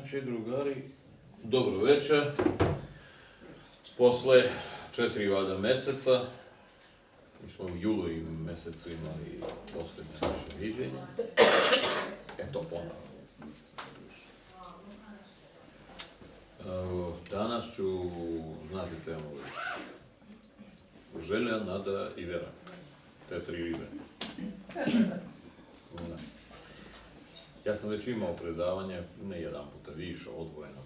Znači, drugari, dobro večer. Posle 4 valjda meseca, mi smo u julu mesecu imali posljednje naše viđenje. Eto ponovno. Danas ću znati temu već. Želja, nada i vera. Te 3 ribe. Ja sam već imao predavanje, ne jedan puta više, odvojeno,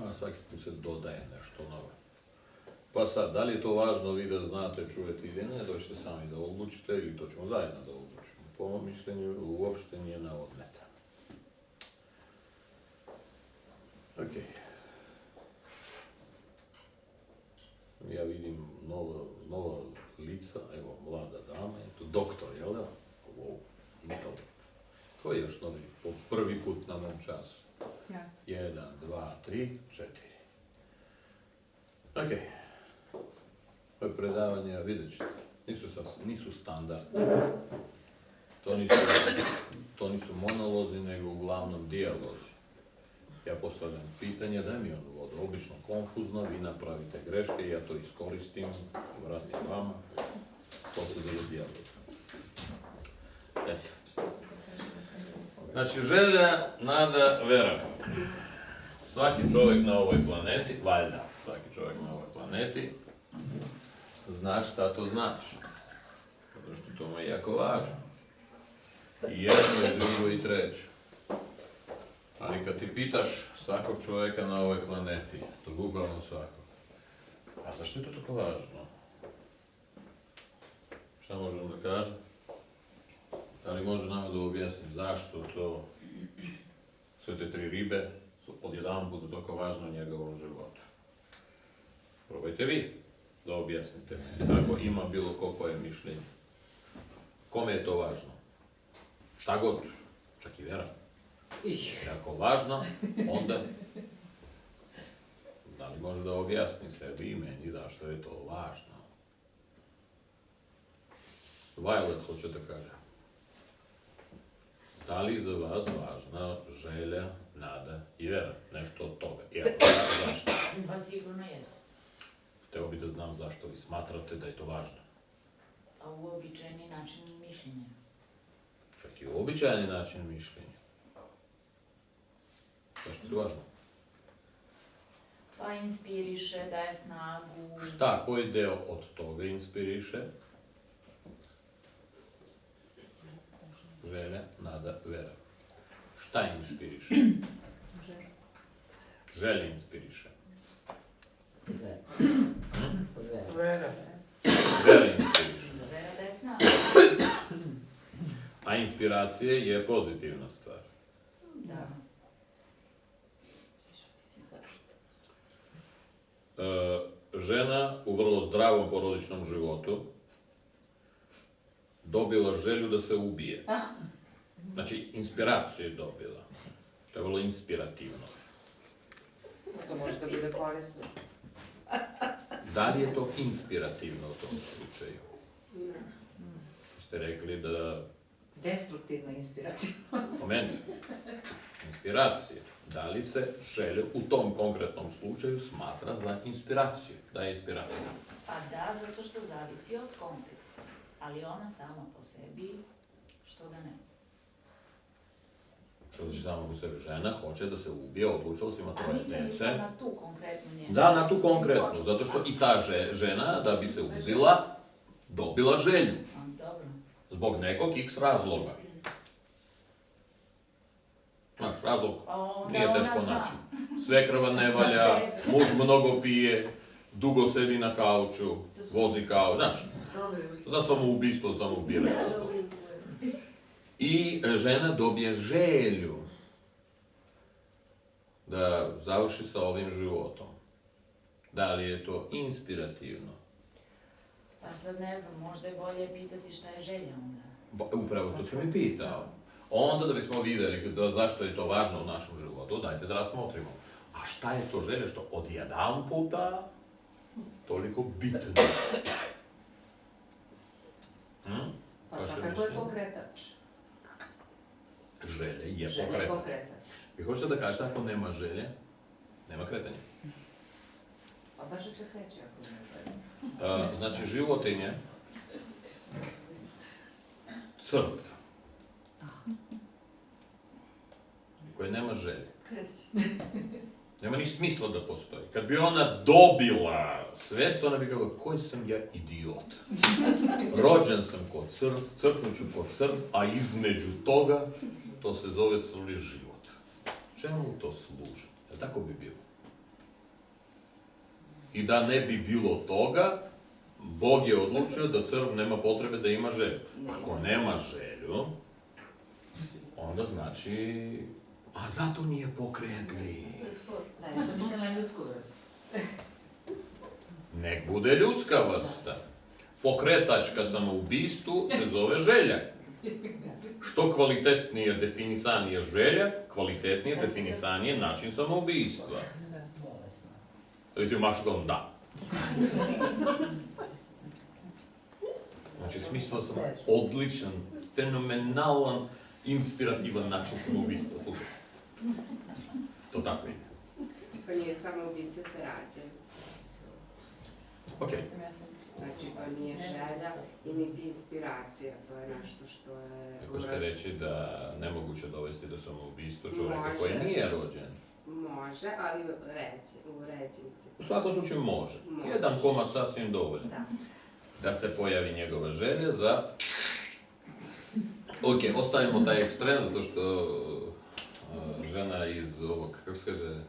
a svaki put se dodaje nešto novo. Pa sad, da li je to važno vi da znate, čujete ili ne, doćete sami da odlučite ili to ćemo zajedno da odlučimo. Po mom mišljenju, uopšte nije na odmet. Ok. Ja vidim nova lica, evo, mlada dama, to doktor, jel da? Wow, nikad. Koji je još novi? Po prvi put na mom času. 1, 2, 3, 4. Ok. Ove predavanja, vidjet ćete, nisu standardne. To nisu monolozi, nego uglavnom dijalozi. Ja postavljam pitanje, daj mi onu vodu, obično konfuzno, vi napravite greške, ja to iskoristim, vratim vama, to se zove dijalog. Eto. Znači, želja, nada, vera. Svaki čovjek na ovoj planeti, valjda, svaki čovjek na ovoj planeti, zna šta to znači. Zato što to mu je jako važno. I jedno, i drugo, i treće. Ali kad ti pitaš svakog čovjeka na ovoj planeti, to bukvalno svakog, a zašto je to tako važno? Šta možemo da kažem? Da li može nama da objasni zašto to sve te 3 ribe su odjedan budu toliko važne u njegovom životu? Probajte vi da objasnite. Ako ima bilo ko koje mišljenje. Kome je to važno? Šta god, čak i vera. Ako važno, onda da li može da objasni sebi i meni zašto je to važno? Violet hoće da kaže. Da li za vas važna želja, nada i vera? Nešto od toga. I ako da, zašto? Pa sigurno jeste. Hteo bi da znam zašto vi smatrate da je to važno. A uobičajeni način mišljenja. Čak i uobičajeni način mišljenja. Zašto je to važno? Pa inspiriše, daje snagu. Šta, koji deo od toga inspiriše? Želja, nada, vera. Šta inspiriše? Želja inspiriše. Vera. Vera inspiriše. Vera daje snagu. A inspiracija je pozitivna stvar. Da. Žena u vrlo zdravom porodičnom životu dobila želju da se ubije. Znači, inspiraciju je dobila. To je vrlo inspirativno. To može da bude korisno. Da li je to inspirativno u tom slučaju? Ste rekli da... Destruktivno inspirativno. Moment. Inspiracija. Da li se želja u tom konkretnom slučaju smatra za inspiraciju? Da je inspiracija. Pa da, zato što zavisi od konteksta. Ali ona sama po sebi, što da ne. Što znači sama po sebi žena hoće da se ubije, odlučila se ima A 3 nisam dece. mislila na tu konkretnu njenu. Da, na tu konkretnu, zato što i ta žena, da bi se ubila, dobila želju. Dobro. Zbog nekog x razloga. Znaš, razlog nije teško naći. Svekrva ne valja, muž mnogo pije, dugo sedi na kauču, vozi kao, znaš, za samoubistvo, samoubiranje. I žena dobije želju da završi sa ovim životom. Da li je to inspirativno? Pa sad ne znam, možda je bolje pitati šta je želja onda. Upravo to sam i pitao. Onda da bismo vidjeli zašto je to važno u našem životu, dajte da razmotrimo. A šta je to želja što odjedan puta toliko bitno? Pa svakako je pokretač. želje je Želje pokretač. pokretač. Vi hoćete da kažete ako nema želje, nema kretanja. Pa baš se kreće ako ne želje. Znači, životinje, crv, koji nema želje. Nema ni smisla da postoji. Kad bi ona dobila svest, ona bi kao, koji sam ja idiot. Rođen sam kod crv, crknuću kod crv, a između toga, to se zove crvni život. Čemu to služi? Tako bi bilo. I da ne bi bilo toga, Bog je odlučio da crv nema potrebe da ima želju. Ako nema želju, onda znači, a zato nije pokretli. Da, ja sam mislila na ljudsku vrstu. Nek bude ljudska vrsta. Pokretačka samoubistvu se zove želja. Što kvalitetnije definisanije želja, kvalitetnije definisanije način samoubistva. Bolesno. Znači, maškom da. Znači, smislio sam odličan, fenomenalan, inspirativan način samoubistva. Slušaj. To tako ide. Pa nije samo ubice se rađaju. Okej. Znači, to nije želja i niti inspiracija. To je nešto što je... Vi hoćete reći da nemoguće dovesti do samoubistva čovjeka Može. koji nije rođen? Može, ali u ređim se. U svakom slučaju može. Može. Jedan komad sasvim dovoljan. Da. Da se pojavi njegova želja za... Ok, ostavimo taj ekstrem, zato što žena iz ovog, kako se kaže,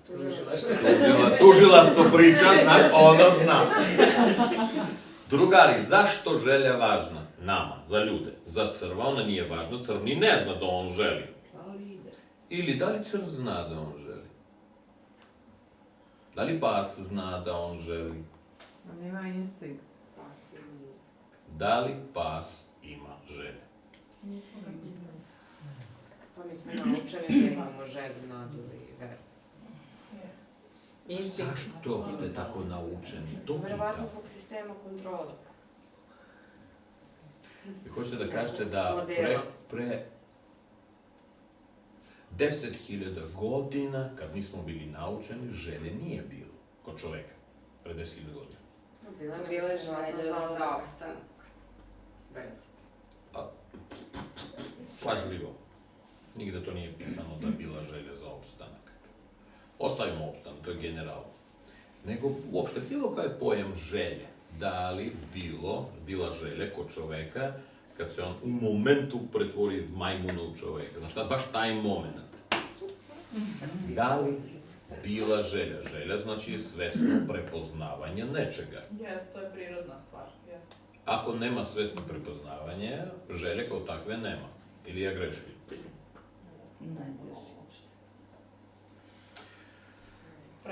tužilaštvo priča, znaš, ono zna. Drugari, zašto želja važna? Nama, za ljude. Za crva ona nije važna, crv ni ne zna da on želi. Ili da li crv zna da on želi? Da li pas zna da on želi? On ima instinkt. Pasivni. Da li pas ima želje? Nismo ga pitali. Pa mi smo naučeni da imamo želju, nadu i veru. Instinkt. Zašto ste tako naučeni? To Verovatno pitam. zbog sistema kontrole. Vi hoćete da kažete da Modela. pre 10.000 godina, kad nismo bili naučeni, želje nije bilo kod čoveka. Pre 10.000 godina. Bila je želja za opstanak. Bez. Pažljivo. Nigde to nije pisano da je bila želja za opstanak. Ostavimo opstanak, to je generalno. Nego uopšte bilo koji je pojam želje. Da li bila želja kod čoveka kad se on u momentu pretvori iz majmuna u čoveka. Znaš šta, baš taj moment. Da li bila želja? Želja znači svesno prepoznavanje nečega. Jes, to je prirodna stvar. Jes. Ako nema svesno prepoznavanje, želje kao takve nema. Ili ja grešim?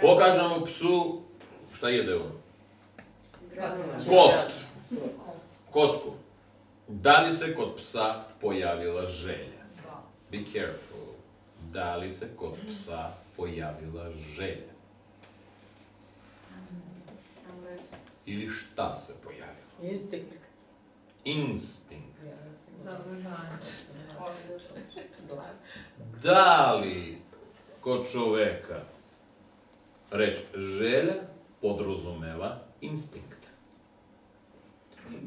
Pokažemo psu, šta jede on? Kost. Kostku. Da li se kod psa pojavila želja? Da. Be careful. Da li se kod psa pojavila želja? Ili šta se pojavilo? Instinkt. Instinkt. Odlično. Da li kod čoveka reč želja podrazumeva instinkt?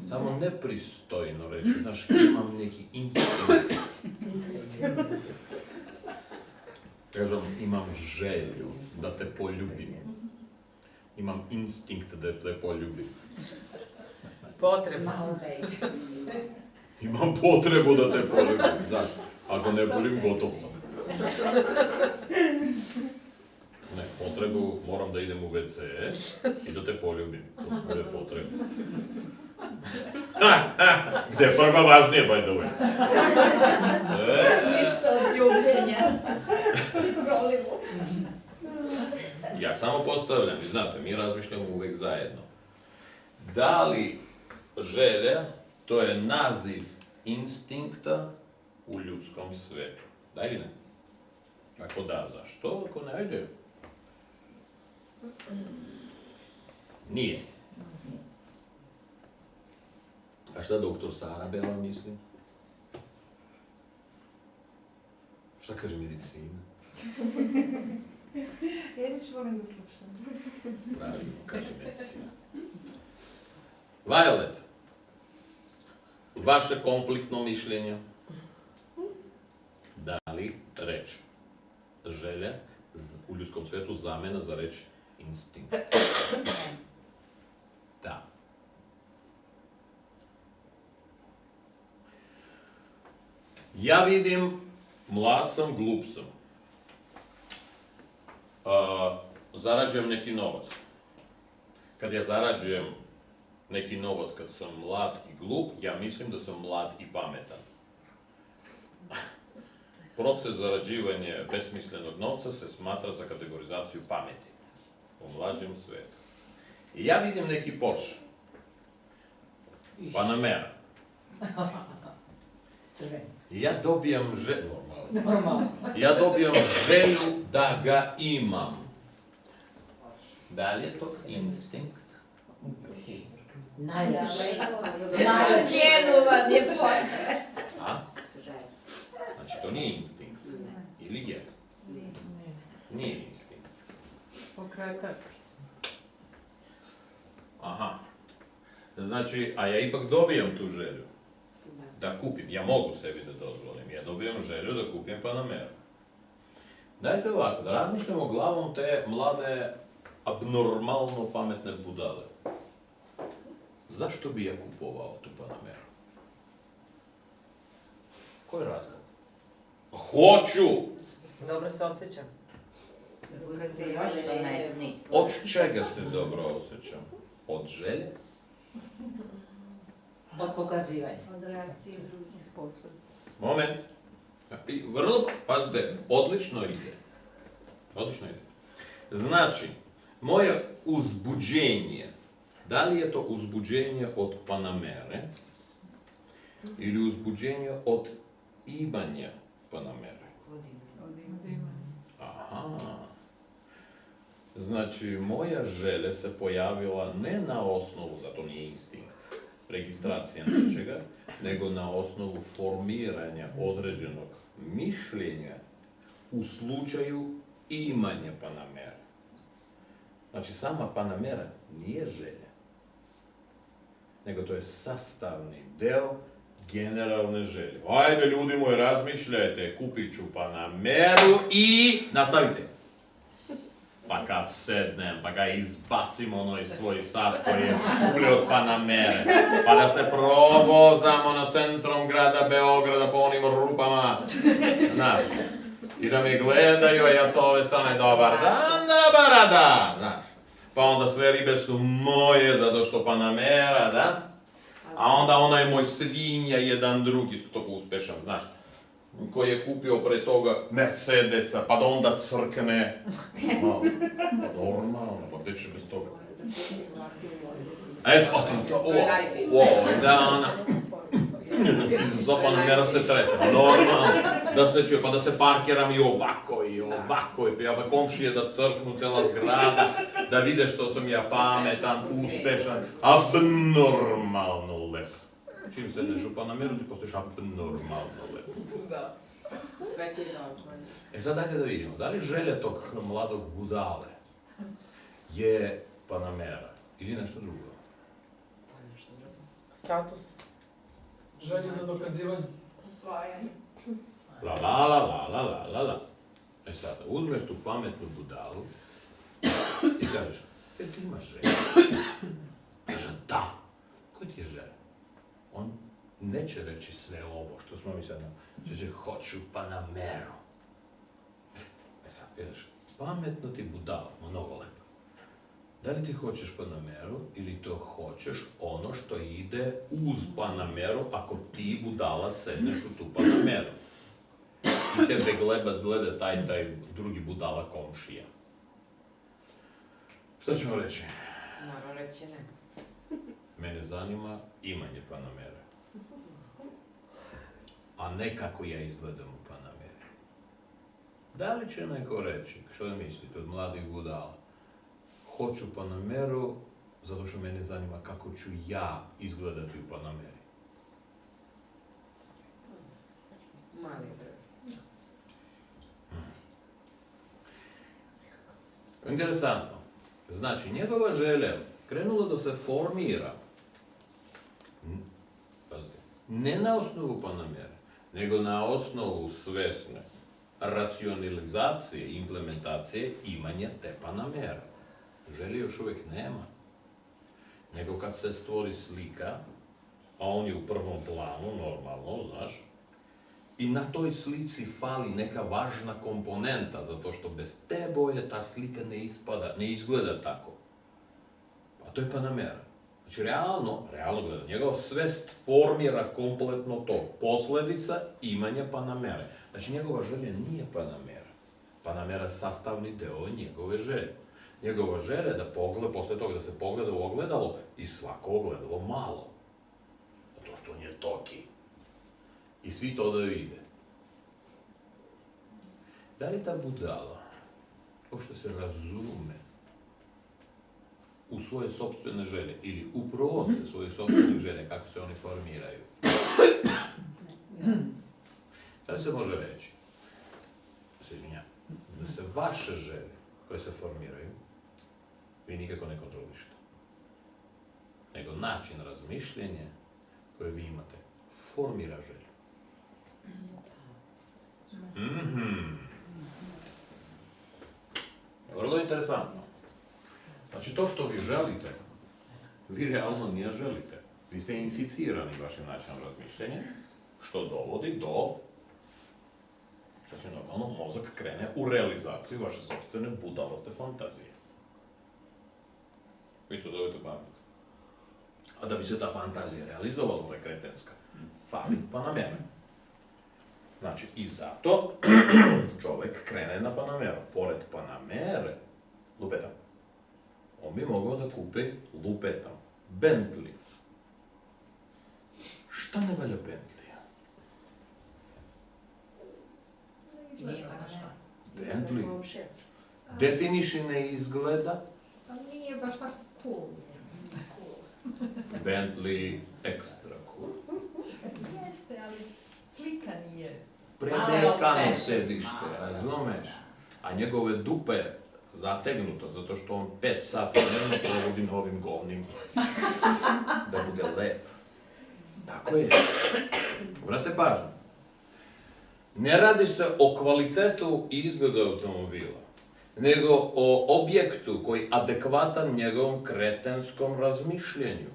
Samo nepristojno reći, znaš, imam neki instinkt. Kažem, imam želju da te poljubim. Imam instinkt da te poljubim. Potrebno. Imam potrebu da te poljubim, da. Ako ne poljubim, gotov sam. Ne, potrebu, moram da idem u WC i da te poljubim. To su moje potrebe. Gde je prva važnije, by the way? Ništa od ljubljenja. Ja samo postavljam, i znate, mi razmišljamo uvek zajedno. Da li želja, to je naziv instinkta u ljudskom svetu? Da ili ne? Ako da, zašto? Ako ne, ajde. Nije. A šta doktor Sarabela misli? Šta kaže medicina? Ja još volim da slušam. Pravilno, kaže medicina. Violet, vaše konfliktno mišljenje? Da li reč želja u ljudskom svijetu zamjena za reč instinkt? Da. Ja vidim, mlad sam, glup sam. Zarađujem neki novac. Kad ja zarađujem neki novac kad sam mlad i glup, ja mislim da sam mlad i pametan. Proces zarađivanja besmislenog novca se smatra za kategorizaciju pameti u mlađem svijetu. I ja vidim neki Porsche, Panamera. Crveni. I ja dobijam ja dobijam želju da ga imam. Da li je to instinkt? Najljepši. Znaju cijenu vam je potrebno. A? Želja. Znači to nije instinkt. Ili je? Nije instinkt. Pokretač. Aha. Znači, a ja ipak dobijam tu želju. Da. Da kupim. Ja mogu sebi da dozvolim. Ja dobijam želju da kupim Panameru. Dajte ovako, da razmišljamo glavom te mlade, abnormalno pametne budale. Zašto bi ja kupovao tu Panameru? Koji je razlog? Hoću! Dobro se osjećam. Još pametniji. Od čega se dobro osjećam? Od želje? Od pokazivanja. Od reakcije drugih posla. Moment. I vrlo, pazite, odlično ide. Odlično ide. Znači, moje uzbuđenje, da li je to uzbuđenje od Panamere ili uzbuđenje od imanja Panamere? Aha. Znači, moja želja se pojavila ne na osnovu, zato nije instinkt, registracija nečega, nego na osnovu formiranja određenog mišljenja u slučaju imanja Panamere. Znači, sama Panamera nije želja, nego to je sastavni deo generalne želje. Ajde, ljudi moji, razmišljajte, kupit ću Panameru i nastavite. Pa kad sednem, pa ga izbacim onoj svoj sat koji je skuplji od Panamere, pa da se provozamo na centrom grada Beograda po onim rupama, znaš, i da mi gledaju, a ja sa ove strane dobar dan, znaš. Pa onda sve ribe su moje, zato što Panamera, da? A onda onaj moj svinja, jedan drugi, isto tako uspešan, znaš, koji je kupio pre toga Mercedesa, pa da onda crkne. Malo, pa normalno, pa gdje ćeš bez toga? Eto, da ona... Za Panamera se trese, normalno, da se čuje, pa da se parkiram i ovako, pa komšije da crknu, cela zgrada, da vide što sam ja pametan, uspešan, abnormalno lep. Čim sedneš u Panameru, ti postaješ abnormalno lep. Da. Sve ti dozvoli. E sad dajte da vidimo, da li želja tog mladog budale je Panamera ili nešto drugo? Status. Želje za dokazivanje. Osvajanje. La. E sada, uzmeš tu pametnu budalu i kažeš, ti imaš želju? Kaže, da. Koji ti je želja? On neće reći sve ovo što smo mi sad će hoću Panameru. E sad, vidiš, pametno ti budala, mnogo lepo. Da li ti hoćeš Panameru ili to hoćeš ono što ide uz Panameru ako ti budala sedneš u tu Panameru? I tebe gleda taj drugi budala komšija. Šta ćemo reći? Naravno reći ne. Mene zanima imanje Panamere. A ne kako ja izgledam u Panameri. Da li će neko reći, što da mislite od mladih budala? Hoću Panameru, zato što mene zanima kako ću ja izgledati u Panameri. Mali broj. Interesantno. Znači, njegova želja krenula da se formira, pazite, ne na osnovu panamere, nego na osnovu svesne racionalizacije i implementacije imanja te panamere. Želje još uvijek nema. Nego kad se stvori slika, a on je u prvom planu, normalno, znaš, i na toj slici fali neka važna komponenta, zato što bez te boje ta slika ne izgleda tako. A to je panamera. Znači, realno gleda, njegova svest formira kompletno to, posljedica imanja panamere. Znači, njegova želja nije panamera. Panamera je sastavni deo njegove želje. Njegova želja je da pogleda, posle toga da se pogleda u ogledalo i svako ogledalo malo. Zato što on je toki. I svi to da vide. Da li ta budala uopšte se razume u svoje sopstvene želje ili u proces svojih sopstvenih želja, kako se oni formiraju? Da li se može reći, da se vaše želje koje se formiraju, vi nikako ne kontrolište, nego način razmišljenja koje vi imate formira želju. Vrlo interesantno. Znači, to što vi želite, vi realno nije želite. Vi ste inficirani vašim načinom razmišljenja, što dovodi do, sasvim normalno, mozak krene u realizaciju vaše sopstvene budalaste fantazije. Vi to zovete pamet. A da bi se ta fantazija realizovala, ona je kretenska, fali panamera. Znači, i zato čovjek krene na panameru. Pored panamere, lupetam, on bi mogao da kupi lupetam Bentley. Šta ne valja Bentley? Nije panamera. Bentley. Definiši ne izgleda. Pa nije baš tako cool. Bentley extra cool. Jeste, ali slika nije. Predekano sedište, razumeš? A njegove dupe zategnuto, zato što on 5 sati dnevno provodi na ovim govnim da bude lep. Tako je. Vrate pažnju. Ne radi se o kvalitetu izgleda automobila, nego o objektu koji adekvatan njegovom kretenskom razmišljenju.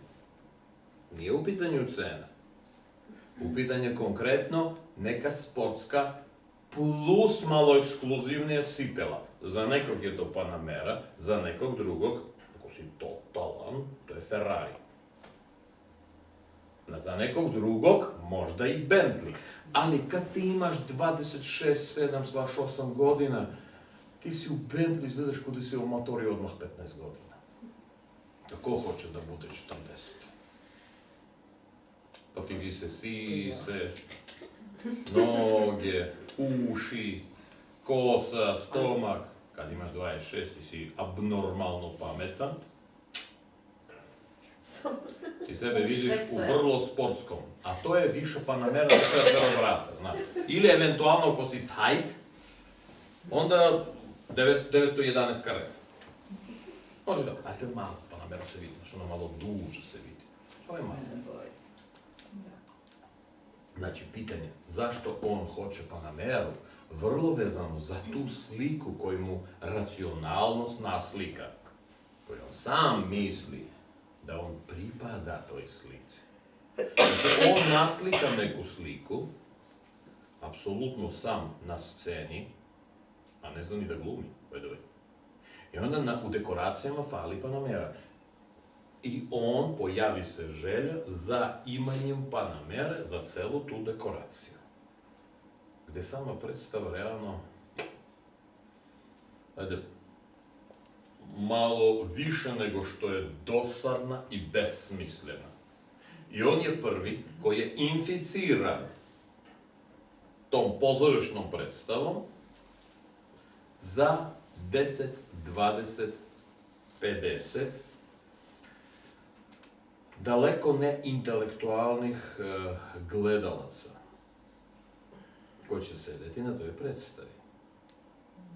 Nije u pitanju cena. U pitanju konkretno neka sportska plus malo ekskluzivnija cipela. Za nekog je to Panamera, za nekog drugog, ako si totalan, to je Ferrari. Za nekog drugog možda i Bentley. Ali kad ti imaš 26, 7, 8 godina, ti si u Bentley, izgledaš kod da si u motori odmah 15 godina. Ko hoće da bude 40? Pa ti vidi se sise, noge, uši, kosa, stomak. Kad imaš 26 ti si abnormalno pametan. Ti sebe vidiš u vrlo sportskom, a to je više Panamera za sve vrata, znaš. Ili eventualno ako si tight, onda 911 kare. Može da, ali to je malo Panamera se vidi, znaš, ono malo duže se vidi. To je malo. Znači, pitanje, zašto on hoće Panameru, vrlo vezano za tu sliku koju mu racionalnost naslika, koju on sam misli da on pripada toj slici. Znači, on naslika neku sliku, apsolutno sam na sceni, a ne zna ni da glumi, by the way. I onda u dekoracijama fali Panamera. I on pojavi se želja za imanjem Panamere za celu tu dekoraciju. Gde sama predstava realno, malo više nego što je dosadna i besmislena. I on je prvi koji je inficiran tom pozorišnom predstavom za 10, 20, 50 daleko ne intelektualnih gledalaca koji će sedeti na toj predstavi.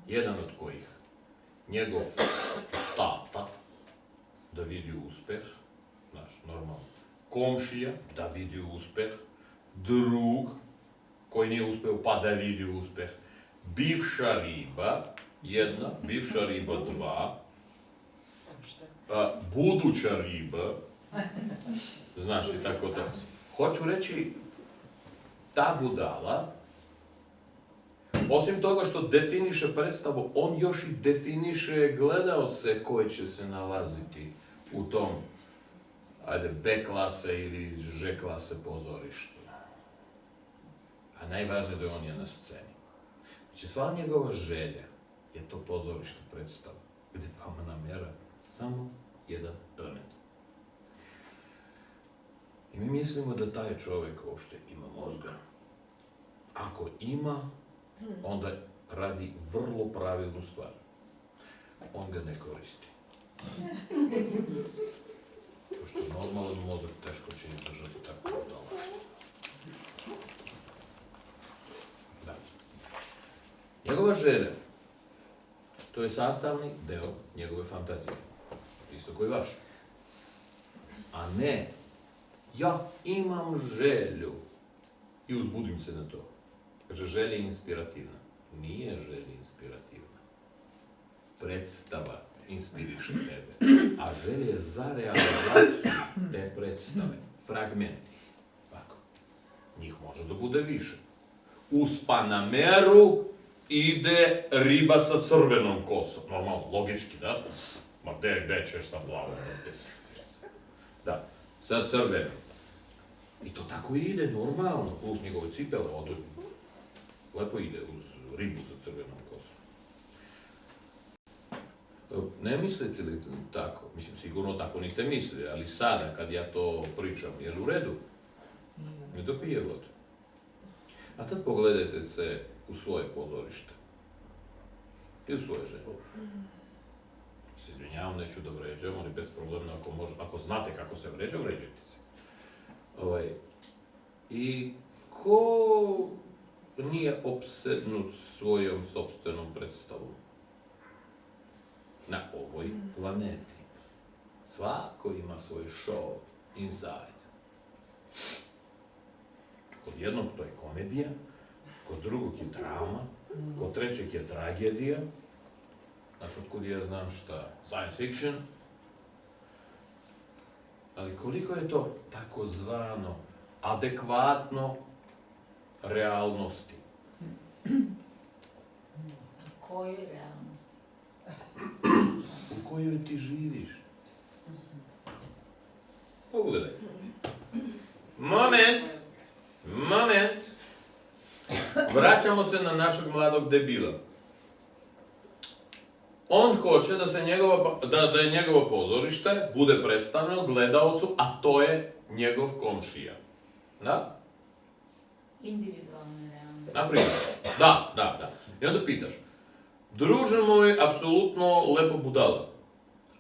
Jedan od kojih njegov tata da vidi uspeh, znaš, normalno, komšija da vidi uspeh, drug koji nije uspeo pa da vidi uspeh, bivša riba, jedna, bivša riba dva, buduća riba, znaš i tako to. Hoću reći, ta budala, osim toga što definiše predstavu, on još i definiše gledaoce koji će se nalaziti u tom, ajde, B klase ili Ž klase pozorištu. A najvažnije da on je na sceni. Znači, sva njegova želja je to pozorišna predstava, gdje pa namjera samo jedan element. I mi mislimo da taj čovjek uopšte ima mozga. Ako ima, onda radi vrlo pravilnu stvar. On ga ne koristi. Pošto normalan mozak teško će izdržati tako budalaštvo. Da. Njegova želja, to je sastavni deo njegove fantazije. Isto koji vaš. A ne, ja imam želju i uzbudim se na to. Kaže, želja je inspirativna. Nije želja inspirativna. Predstava inspiriše tebe. A želja je za realizaciju te predstave. Fragmenti. Tako. Njih može da bude više. Uz Panameru ide riba sa crvenom kosom. Normalno, logički, da? Ma gde ćeš sa plavom? Da, sa crvenom. I to tako ide normalno, plus njegove cipele, lepo ide uz ribu sa crvenom kosom. Ne mislite li tako? Mislim, sigurno tako niste mislili, ali sada kad ja to pričam, je li u redu? Ne dopije vodu. A sad pogledajte se u svoje pozorište. I u svoje želje. Se izvinjavam, neću da vređam, ali bez problema, ako znate kako se vređa, vređajte se. I ko nije opsednut svojom sopstvenom predstavom na ovoj planeti? Svako ima svoj show inside. Kod jednog to je komedija, kod drugog je drama, kod trećeg je tragedija. Znaš, otkud ja znam šta? Science fiction. Ali koliko je to takozvano adekvatno realnosti? Kojoj realnosti? U kojoj ti živiš? Pogledaj. Moment! Vraćamo se na našeg mladog debila. On hoće da je njegovo pozorište bude predstavljeno gledaocu, a to je njegov komšija. Da? Individualne realnosti. Naprimjer. Da. I onda pitaš, druže moj, apsolutno lepo budala,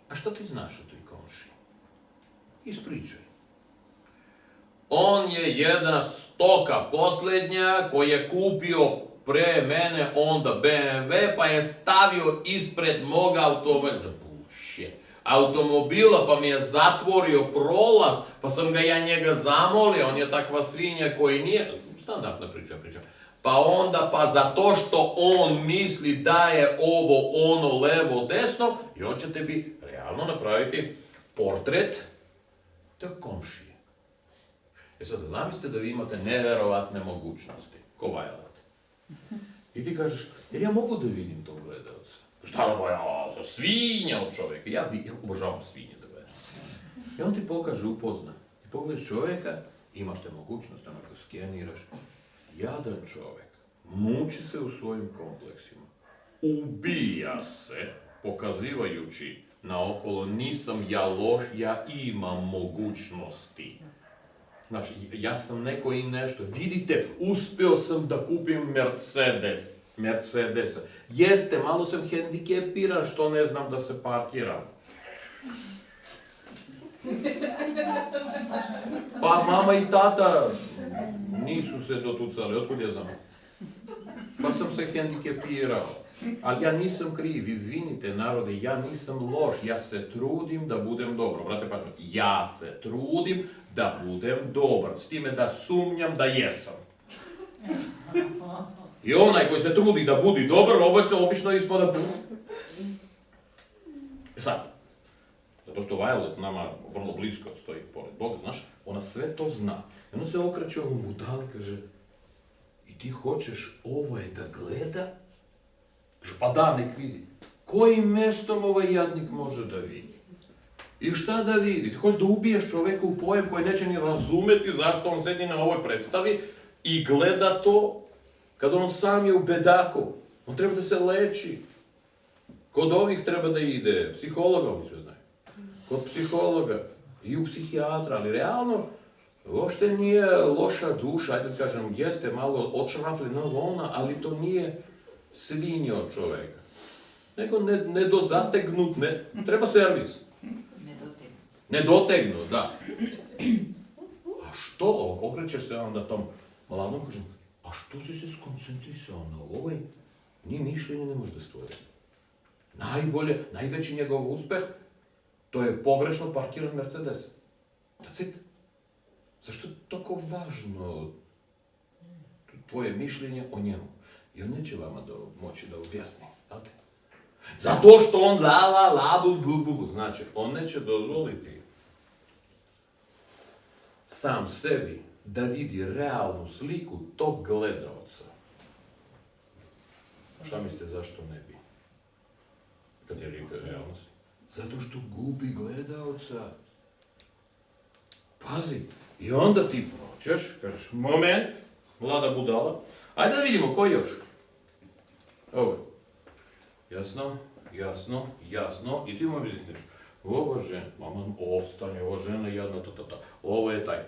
a šta ti znaš o toj komšiji? Ispričaj. On je jedna stoka posljednja koji je kupio pre mene onda BMW, pa je stavio ispred moga automobila, pa mi je zatvorio prolaz, pa sam ga ja njega zamolio, on je takva svinja koji nije, standardna priča. Pa onda, zato što on misli da je ovo, ono, levo, desno, i on će tebi realno napraviti portret te komšije. Sada, zamislite da vi imate neverovatne mogućnosti, ko Violet. I ti kažeš, jer ja mogu da vidim tog gledalca. Šta da boja, svinja od čovjeka. Ja obožavam svinje da gledam. I on ti pokaže, upozna. I pogledaš čovjeka, imaš te mogućnosti, onako skeniraš. Jadan čovjek, muči se u svojim kompleksima. Ubija se, pokazivajući naokolo, nisam ja loš, ja imam mogućnosti. Znači, ja sam neko i nešto. Vidite, uspio sam da kupim Mercedesa. Jeste, malo sam hendikepiran što ne znam da se parkiram. Pa mama i tata nisu se dotucali, otkud ja znam? pa sam se hendikepirao. Ali ja nisam kriv, izvinite narode, ja nisam loš, ja se trudim da budem dobro. Brate, pažnju, ja se trudim da budem dobar, s time da sumnjam da jesam. I onaj koji se trudi da budi dobar, obično ispada sad, zato što Violet nama vrlo blisko stoji pored Boga, znaš, ona sve to zna. I ona se okreće ovom budalu i kaže, i ti hoćeš ovaj da gleda? Kaže, pa da, nek vidi. Kojim mestom ovaj jadnik može da vidi? I šta da vidi? Ti hoćeš da ubiješ čoveka u pojem koji neće ni razumeti zašto on sedi na ovoj predstavi i gleda to kad on sam je u bedaku. On treba da se leči. Kod ovih treba da ide, psihologa, oni sve znaju. Kod psihologa i u psihijatra, ali realno, uopšte nije loša duša, ajde da kažem, jeste malo odšrafljena zona, ali to nije svinje od čoveka. Nego nedozategnut, treba servis. Nedotegnut, da. A što? Okrećeš se onda tom mladom, kažem, a što si se skoncentrisao na ovaj? Ni mišljenje ne može da stvori. Najbolje, najveći njegov uspeh, to je pogrešno parkiran Mercedes. That's it. Zašto je tako važno tvoje mišljenje o njemu? I on neće vama moći da objasni, znate? Zato što on znači, on neće dozvoliti sam sebi da vidi realnu sliku tog gledaoca. Šta mislite zašto ne bi? Kad je lika realnost? Zato što gubi gledaoca. Pazi, i onda ti proćeš, kažeš, moment, mlada budala, ajde da vidimo koji još. Ovo. Jasno, jasno, jasno, i ti mu objasniš, ova žena, mama, ostane, ova žena jedna, ovo je taj.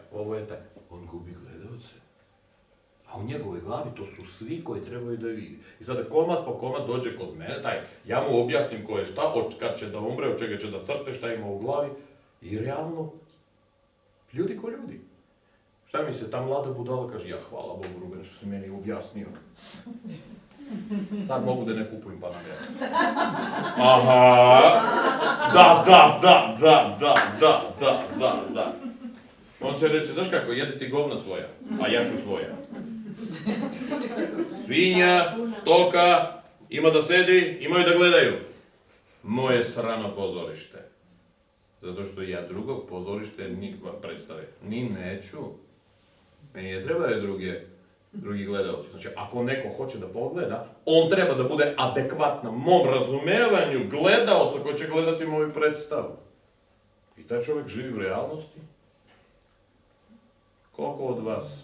On gubi gledaoce. A u njegovoj glavi to su svi koji trebaju da vidi. I sada komad po komad dođe kod mene, ja mu objasnim ko je šta, kad će da umre, od čega će da crte, šta ima u glavi. I realno, ljudi ko ljudi. Šta mi se, ta mlada budala kaže, ja hvala Bogu, Ruben, što si meni objasnio. Sad mogu da ne kupujem Panamera. Aha, da. On će reći, znaš kako, jedi ti govna svoja, a ja ću svoja. Svinja, stoka, ima da sedi, imaju da gledaju. Moje srano pozorište. Zato što ja drugog pozorište predstave ni neću. Meni ne trebaju drugi gledalci. Znači, ako neko hoće da pogleda, on treba da bude adekvatna mom razumevanju gledalca koji će gledati moju predstavu. I taj čovjek živi u realnosti. Koliko od vas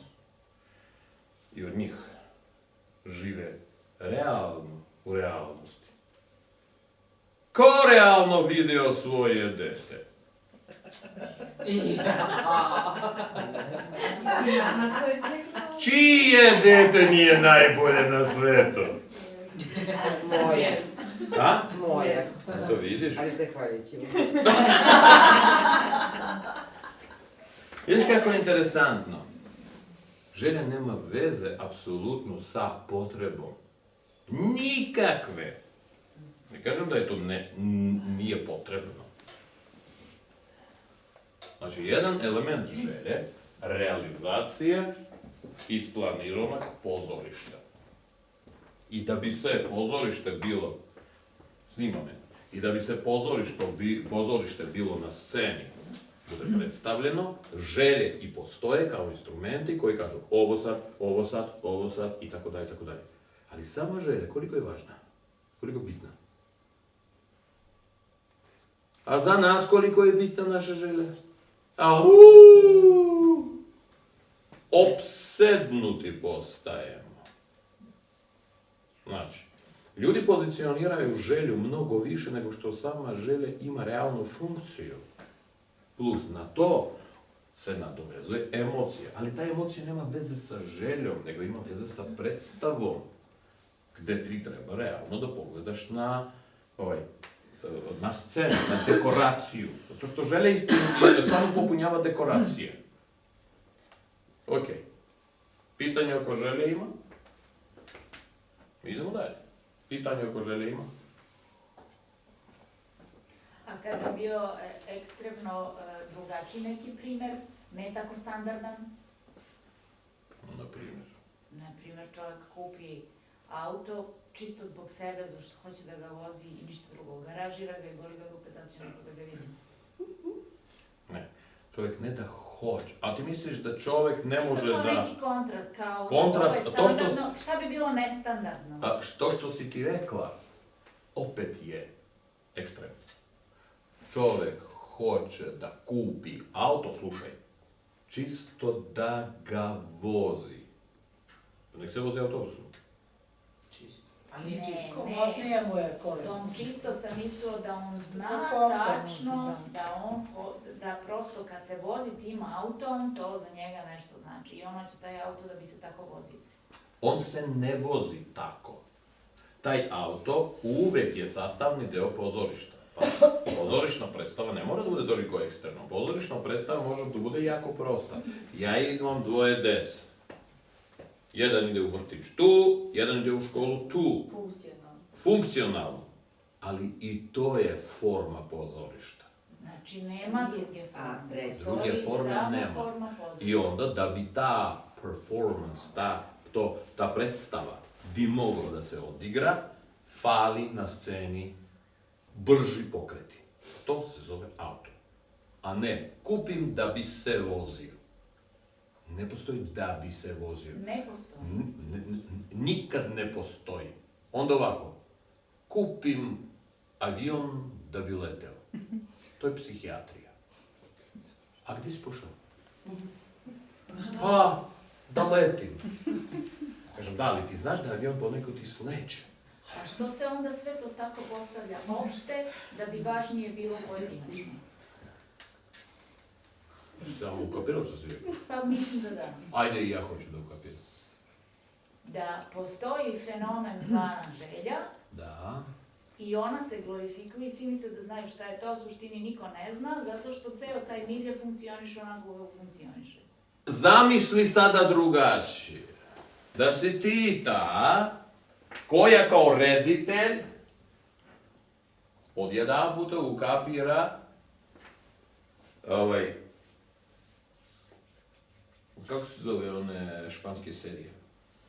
i od njih žive realno u realnosti? Ko realno vidio svoje dete? Čije dete nije najbolje na svetu? Moje. A? Moje. To vidiš? Ali zahvaljujući mu. Vidiš kako je interesantno? Želja nema veze apsolutno sa potrebom. Nikakve. Ne kažem da je to nije potrebno. Znači, jedan element želje, realizacije isplaniranog pozorišta. I da bi se pozorište bilo, snimame, i da bi se pozorište bilo na sceni, bude predstavljeno, želje i postoje kao instrumenti koji kažu ovo sad i tako dalje, tako dalje. Ali sama želja, koliko je važna? Koliko je bitna? A za nas koliko je bitna naša želja? Opsednuti postajemo. Znači, ljudi pozicioniraju želju mnogo više nego što sama želja ima realnu funkciju. Plus na to se nadovezuje emocija, ali ta emocija nema veze sa željom, nego ima veze sa predstavom, gde ti treba realno da pogledaš na scenu, na dekoraciju. Zato što želja samo popunjava dekoracije. Ok. Pitanje oko želje ima? Idemo dalje. Pitanje oko želje ima? A kada bi bio ekstremno drugačiji neki primjer, ne tako standardan, Na primjer. na primjer čovjek kupi auto čisto zbog sebe, zašto hoće da ga vozi i ništa drugo, garažira ga i boli ga opet da će neko da ga vidi. Čovjek ne da hoće, a ti misliš da čovjek ne može Kao da... neki kontrast, kao Kontrast, ovo je to što- standardno, šta bi bilo nestandardno? A što si ti rekla, opet je ekstrem. Čovjek hoće da kupi auto, slušaj, čisto da ga vozi. Nek se vozi autobusom. Ali Ne, čisto. Komotnije mu je koliko. Tom čisto sam mislila da on zna komfortno, tačno, da prosto kad se vozi tim autom, to za njega nešto znači. I ono će taj auto da bi se tako vozio. On se ne vozi tako. Taj auto uvek je sastavni deo pozorišta. Pa, pozorišna predstava ne mora da bude toliko ekstremno. Pozorišna predstava može da bude jako prosta. Ja imam dvoje dece. Jedan ide u vrtić tu, jedan ide u školu tu. Funkcionalno. Funkcionalno. Ali i to je forma pozorišta. Znači, nema druge A, forme. bre, druge Postoji forme samo nema. forma pozorišta. I onda da bi ta performance, ta predstava bi mogla da se odigra, fali na sceni brži pokreti. To se zove auto. A ne, kupim da bi se vozio. Ne postoji da bi se vozio. Ne postoji. Nikad ne postoji. Onda ovako, kupim avion da bi leteo. To je psihijatrija. A gdje si pošao? Pa, da letim. Kažem, da li ti znaš da avion ponekad ti sleće? A što se onda sve to tako postavlja opšte, da bi važnije bilo pojedinačno? Samo ukapirao što si rekao? Pa mislim da da. Ajde i ja hoću da ukapiram. Da postoji fenomen zvana želja Da. i ona se glorifikuje i svi misle da znaju šta je to, a u suštini niko ne zna, zato što ceo taj milje funkcioniše onako kako funkcioniše. Zamisli sada drugačije. Da si ti ta koja kao reditelj odjedan puta ukapira kako se zove one španske serije?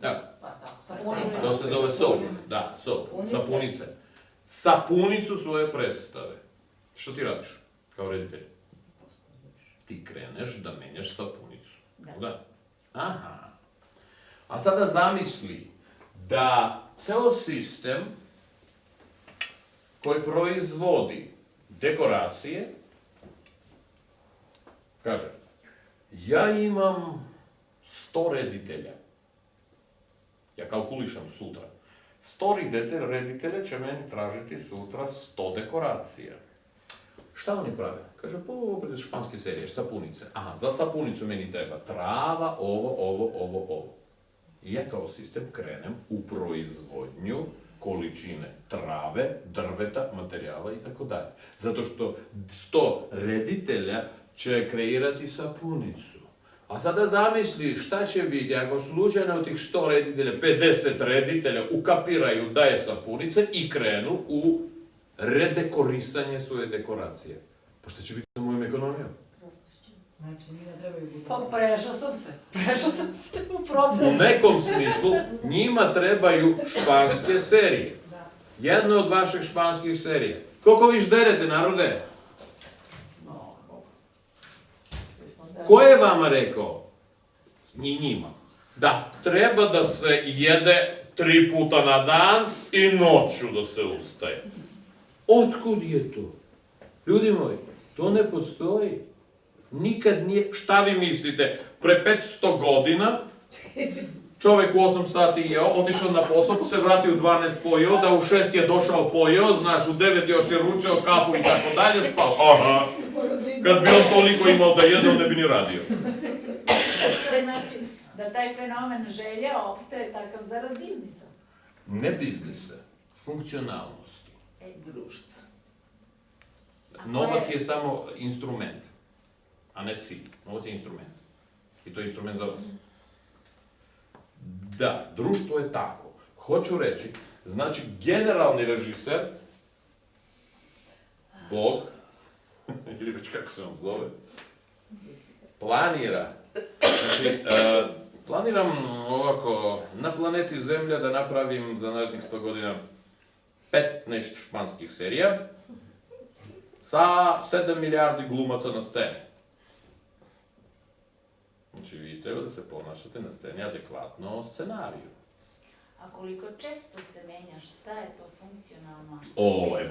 Da, Pa tako. Sapunica. to se zove Soap. Da, Soap. Sapunice. Sapunicu svoje predstave. Što ti radiš kao reditelj? Ti kreneš da menjaš sapunicu. Da. Da. Aha. A sada zamisli da ceo sistem koji proizvodi dekoracije kaže, ja imam 100 reditelja. Ja kalkulišem sutra. 100 reditelja će meni tražiti sutra 100 dekoracija. Šta oni prave? Kaže, opet španske serije, sapunice. Aha, za sapunicu meni treba trava, ovo. I ja kao sistem krenem u proizvodnju količine trave, drveta, materijala i tako dalje. Zato što 100 reditelja će kreirati sapunicu. A sada zamisli šta će biti ako slučajno od tih 100 reditelja, 50 reditelja ukapiraju da je sapunica i krenu u redekorisanje svoje dekoracije. Pa šta će biti sa mojom ekonomijom? Znači, mi ne trebaju biti. Pa prešao sam se u U proces. nekom smislu njima trebaju španske serije. Da. Jedna od vaših španskih serija. Koliko vi žderete, narode? No, svi smo da. Ko je vama rekao? Njima. Da, treba da se jede 3 puta na dan i noću da se ustaje. Otkud je to? Ljudi moji, to ne postoji. Nikad nije, šta vi mislite, pre 500 godina čovjek u 8 sati jeo, otišao na posao, pa se vratio u 12 pojeo, da u 6 je došao pojeo, znaš, u 9 još je ručao kafu i tako dalje, spao. Aha, kad bi on toliko imao da jede, on ne bi ni radio. To znači da taj fenomen želja opstaje takav zarad biznisa. Ne biznise, funkcionalnosti. Društvo. Novac je samo instrument, a ne cilj. Novac je instrument. I to je instrument za vas. Da, društvo je tako. Hoću reći, znači generalni režiser, Bog, ili već kako se on zove, planira, znači, planiram ovako, na planeti Zemlja da napravim za narednih 100 godina 15 španskih serija sa 7 milijardi glumaca na sceni. Znači, vi treba da se ponašate na sceni adekvatno scenariju. A koliko često se menja, šta je to funkcionalno? a šta O, ne?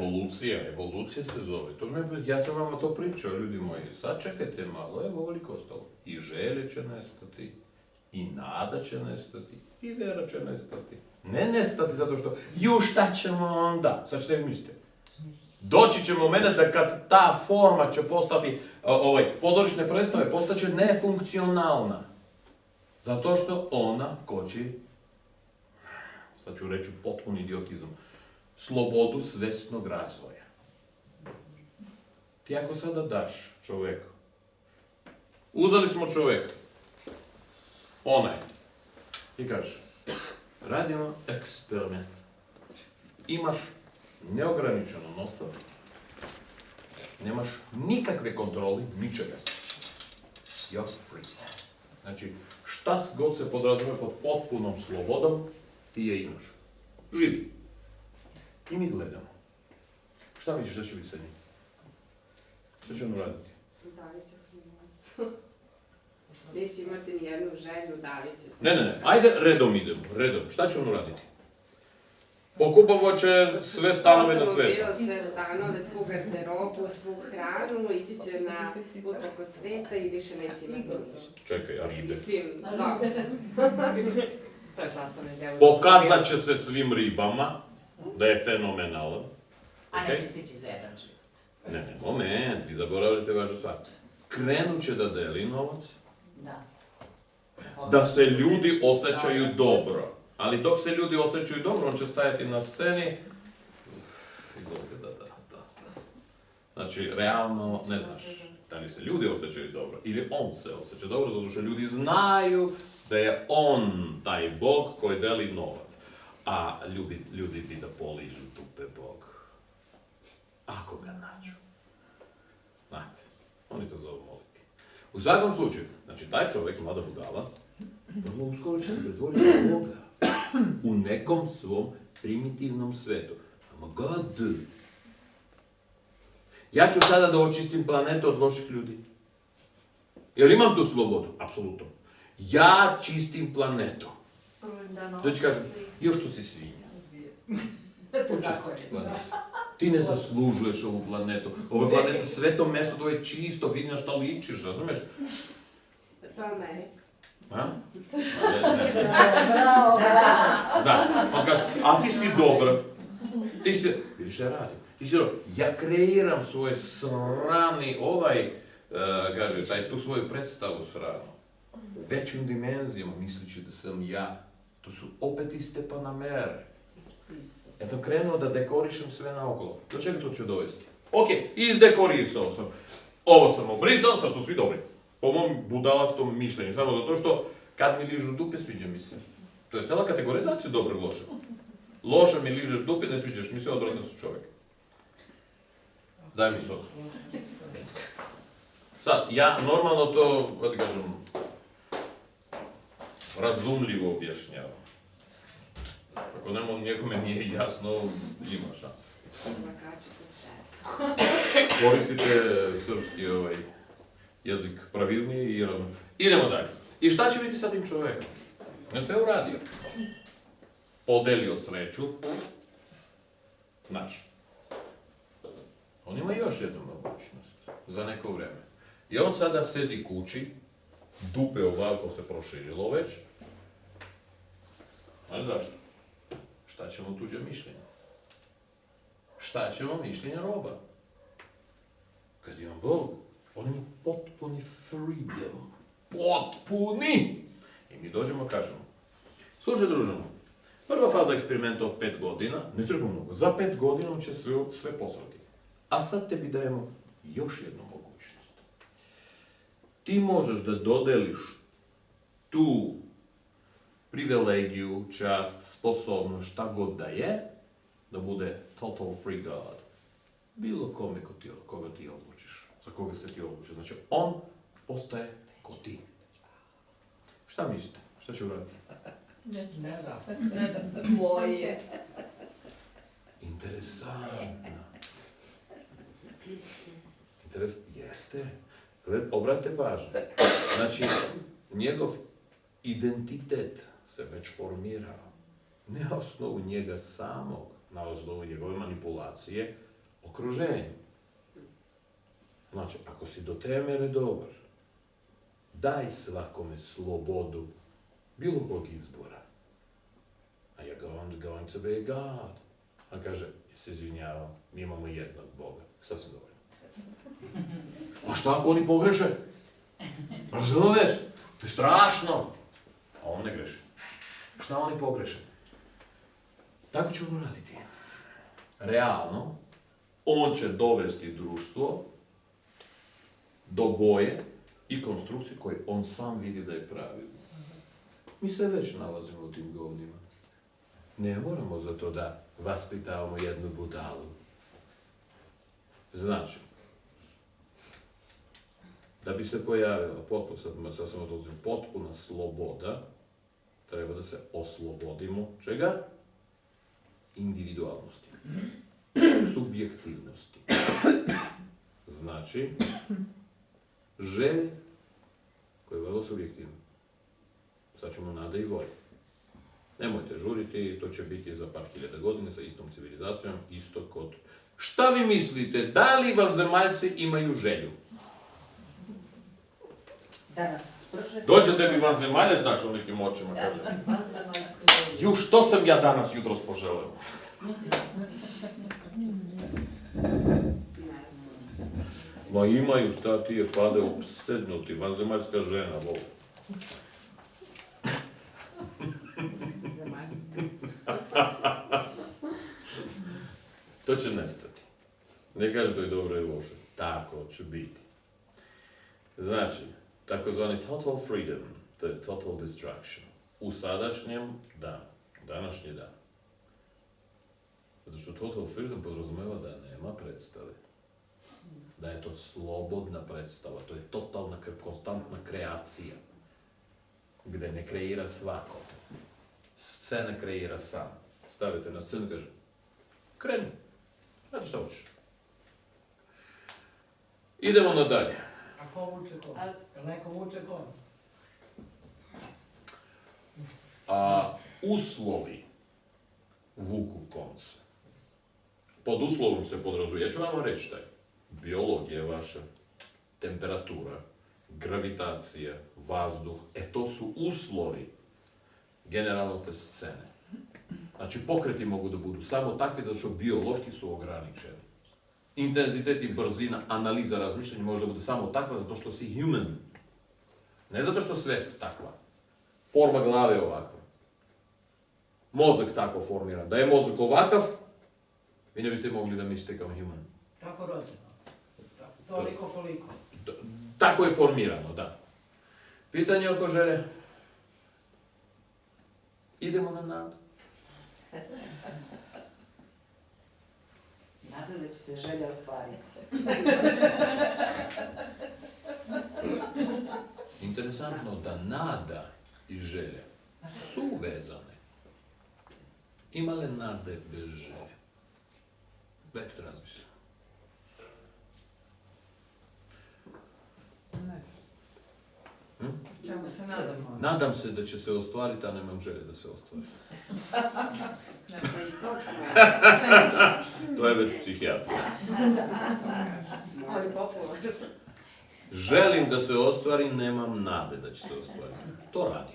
evolucija se zove. Ja sam vama to pričao, ljudi moji. Sad čekajte malo, evo koliko ostalo. I želje će nestati, i nada će nestati, i vera će nestati. Ne nestati zato što, šta ćemo onda? Sad ćete mi mislite. Doći će moment da kad ta forma će postati, pozorišne predstave postaće nefunkcionalna. Zato što ona koči, sad ću reći potpuni idiotizam, slobodu svesnog razvoja. Ti ako sada daš čovjeku, uzeli smo čovjeka, onaj, i kažeš, radimo eksperiment. Imaš neograničeno novca, nemaš nikakve kontroli, ničega. You're free. Znači, šta god se podrazumije pod potpunom slobodom, ti je imaš. Živi. I mi gledamo. Šta misliš da će biti sa njim? Šta će on uraditi? Davit će se novac. Neće imati nijednu želju, davit će se. Ne, ajde redom idemo, redom. Šta će on uraditi? Pokupovat će sve stanove na svijetu. Sve stanove, svu garderobu, svu hranu, ići će na put oko sveta i više neće imati ništa. Čekaj, a ribe? Mislim, da. To je sastavni deo. Pokazat će se svim ribama da je fenomenalan. A Ok? neće stići za jedan život. Ne, moment, vi zaboravljate važnu stvar. Krenut će da deli novac, Da. da se ljudi osjećaju dobro. Ali dok se ljudi osjećaju dobro, on će stajati na sceni. Da. Znači, realno ne znaš da li se ljudi osjećaju dobro ili on se osjeća dobro, zato što ljudi znaju da je on taj Bog koji deli novac. A ljudi bi da poližu dupe Bog. Ako ga nađu. Znate, oni to zovu moliti. U svakom slučaju, znači taj čovjek, mlada budala, vrlo uskoro će se pretvoriti u Boga. U nekom svom primitivnom svetu. Ama God. Ja ću sada da očistim planetu od loših ljudi. Jer imam tu slobodu? Apsolutno. Ja čistim planetu. Doći kažu, još tu si svinja. To zakonje. Ti ne zaslužuješ ovu planetu. Ova planeta je sveto mjesto, to je čisto, vidi na šta ličiš, razumiješ? To je Amerika. A? Znaš, on kaže, a ti si dobar. Ti si, vidiš šta ja radim? Ti si dobar. Ja kreiram svoj srani, kaže, tu svoju predstavu sranu. Većim dimenzijama, mislići da sam ja. To su opet iste panamere. Ja sam krenuo da dekorišem sve naokolo. Do čega to ću dovesti? Ok, izdekorisao sam. Ovo sam obrisao, sad su svi dobri. Po mom budalatskom mišljenju, samo zato što kad mi ližu dupe, sviđa mi se. To je cijela kategorizacija dobro i loše. Loše mi ližeš dupe, ne sviđaš mi se, odvratno su čovjek. Daj mi sok. Sad, ja normalno to, da kažem, razumljivo objašnjavam. Ako nekome nije jasno, ima šanse. Lakači kod šefa. Koristite srpski jezik pravilniji i razumljiv. Idemo dalje. I šta će biti sa tim čovjekom? On sve uradio. Podelio sreću. Naš. On ima još jednu mogućnost. Za neko vrijeme. I on sada sedi kući, dupe ovako se proširilo već. Ali zašto? Šta ćemo tuđe mišljenje? Šta ćemo mišljenja roba? Kad je on Bog, on ima potpuni freedom. Potpuni! I mi dođemo, kažemo, slušaj družano, prva faza eksperimenta od 5 godina, ne treba mnogo, za 5 godina on će sve posrati. A sad tebi dajemo još jednu mogućnost. Ti možeš da dodeliš tu privilegiju, čast, sposobnost, šta god da je, da bude total free God. Bilo kome koga ti odlučiš, za koga se ti odlučiš. Znači, on postaje ko ti. Šta mislite? Šta će uraditi? Ne da. Tvoje. Interesantno. Jeste. Obratite pažnju. Znači, njegov identitet se već formira. Ne na osnovu njega samog, na osnovu njegove manipulacije, okruženju. Znači, ako si do te mere dobar, daj svakome slobodu bilo kog izbora. A you're going to be a God. On kaže, se izvinjavam, mi imamo jednog Boga. Sasvim dovoljno. A šta ako oni pogreše? Razumeš? To je strašno. A on ne greši. Šta oni pogreše? Tako će on raditi. Realno, on će dovesti društvo do boje i konstrukcije koje on sam vidi da je pravilno. Mi se već nalazimo u tim govnima. Ne moramo za to da vaspitavamo jednu budalu. Znači, da bi se pojavila potpuna sloboda, treba da se oslobodimo čega? Individualnosti. Subjektivnosti. Znači, želje koje je vrlo subjektivno. Sad ćemo nada i volje. Nemojte žuriti, to će biti za par hiljada godina sa istom civilizacijom, isto kod... Šta vi mislite, da li vanzemaljci imaju želju? Danas brže se... Dođe tebi vanzemaljac, znači u nekim očima, kaže. Ju, što sam ja danas jutros poželeo? Ma imaju, šta ti je pade opsednuti, vanzemaljska žena, Bog. To će nestati. Ne kažem to je dobro i loše. Tako će biti. Znači, takozvani total freedom, to je total destruction. U sadašnjem danu, današnji dan. Zato što total freedom podrazumeva da nema predstave. Da je to slobodna predstava, to je totalna, konstantna kreacija. Gde ne kreira svako. Scena kreira sam. Stavite na scenu i kaže, kreni, radi šta hoćeš. Idemo nadalje. A ko vuče konac? Jel neko vuče konac? A uslovi vuku konce. Pod uslovom se podrazumije, ja ću vam reći šta je. Biologija vaša, temperatura, gravitacija, vazduh, to su uslovi generalno te scene. Znači, pokreti mogu da budu samo takvi, zato što biološki su ograničeni. Intenzitet i brzina, analiza, razmišljanja može da bude samo takva zato što si human. Ne zato što svest takva. Forma glave je ovakva. Mozak tako formiran. Da je mozak ovakav, vi ne biste mogli da mislite kao human. Tako rođeno. Toliko koliko. Tako je formirano, da. Pitanje oko želje. Idemo na nadu. Nada da će se želja ostvariti. Interesantno da nada i želja su vezane. Ima li nade bez želje? Dajte da razmišljam. Čemu se nadamo? Nadam se da će se ostvariti, a nemam želje da se ostvari. To je već psihijatrija. Ali popularno. Želim da se ostvari, nemam nade da će se ostvariti. To radi.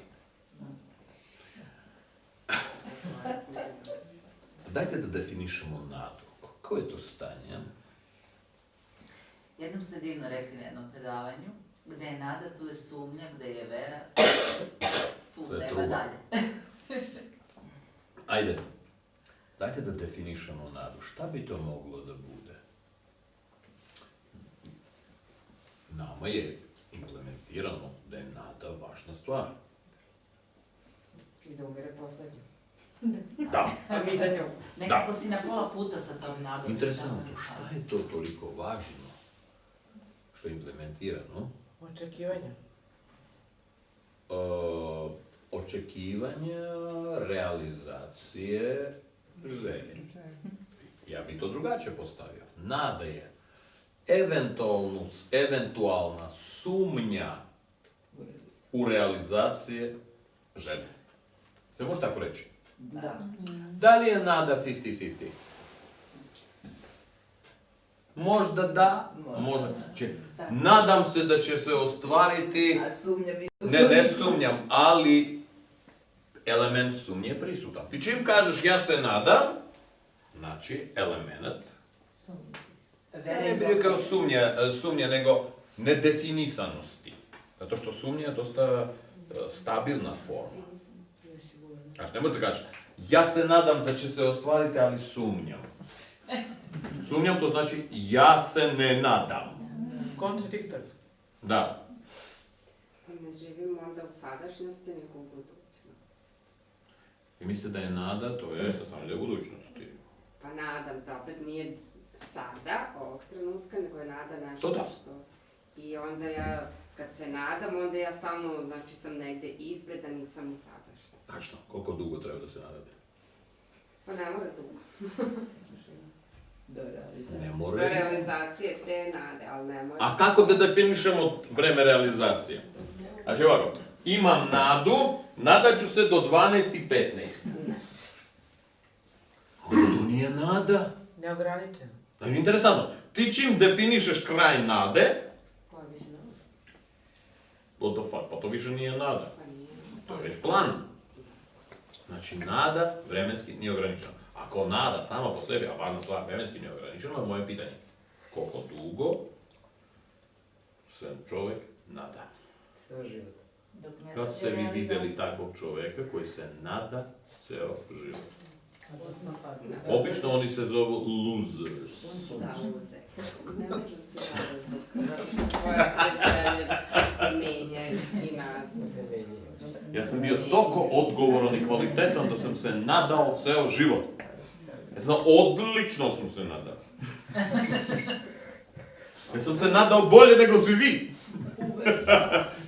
Dajte da definišemo nadu. Koje je to stanje? Jednom ste divno rekli na jednom predavanju, gde je nada, tu je sumnja, gde je vera, tu To je nema truba. dalje. Ajde, dajte da definišemo nadu. Šta bi to moglo da bude? Nama je implementirano da je nada važna stvar. I da umire poslednji. Da. A mi za njom. Nekako si na pola puta sa tom nadom. Interesantno, šta je to toliko važno što je implementirano? Očekivanja. Očekivanja, realizacije, želje. Ja bi to drugačije postavio. Nada je eventualna sumnja u realizacije želje. Se može tako reći? Da. Da li je nada 50-50? Možda da, možda će. Nadam se da će se ostvariti, A sumnjam i... ne sumnjam, ali element sumnje je prisutan. Ti čim kažeš ja se nadam, znači element, ne bih rekao sumnja, nego nedefinisanosti. Zato što sumnja je dosta stabilna forma. Znači, ne možete kažeš, ja se nadam da će se ostvariti, ali sumnjam. Sumnjam to znači, ja se ne nadam. Kontradiktor. Da. Ne živimo onda u sadašnjosti, nego u budućnosti. I mislite da je nada, to je sastavljanje budućnosti. Pa nadam, to opet nije sada, ovog trenutka, nego je nada nešto To da. što... I onda ja, kad se nadam, onda ja stalno, znači, sam negde ispred, a nisam u sadašnjosti. Tačno, koliko dugo treba da se nadate? Pa ne mora dugo. Do realizacije. Ne Do moraju. realizacije te nade, ali ne mora. A kako da definišemo vreme realizacije? Znači ovako, imam nadu, nadat ću se do 12:15. Onda to nije nada. Neograničeno. Znači, interesantno, ti čim definišeš kraj nade, Koja bi se nada? what the fuck, pa to više nije nada. Pa nije. To je već plan. Znači, nada vremenski nije ograničena. Ako nada sama po sebi, a važna stvar, vremenski nije ograničena, moje pitanje, koliko dugo se čovjek nada? Ceo život. Dok ne Kad dođe ste vi vidjeli realizacija. takvog čovjeka koji se nada ceo život? Odnosno tako. Obično oni se zovu losers. Da, uze. Ne može se raditi, zato što tvoja se želje menjaju i nadu. Ja sam bio toliko odgovoran i kvalitetan da sam se nadao ceo život. Ja sam odlično sam se nadao. Ja sam se nadao bolje nego svi vi.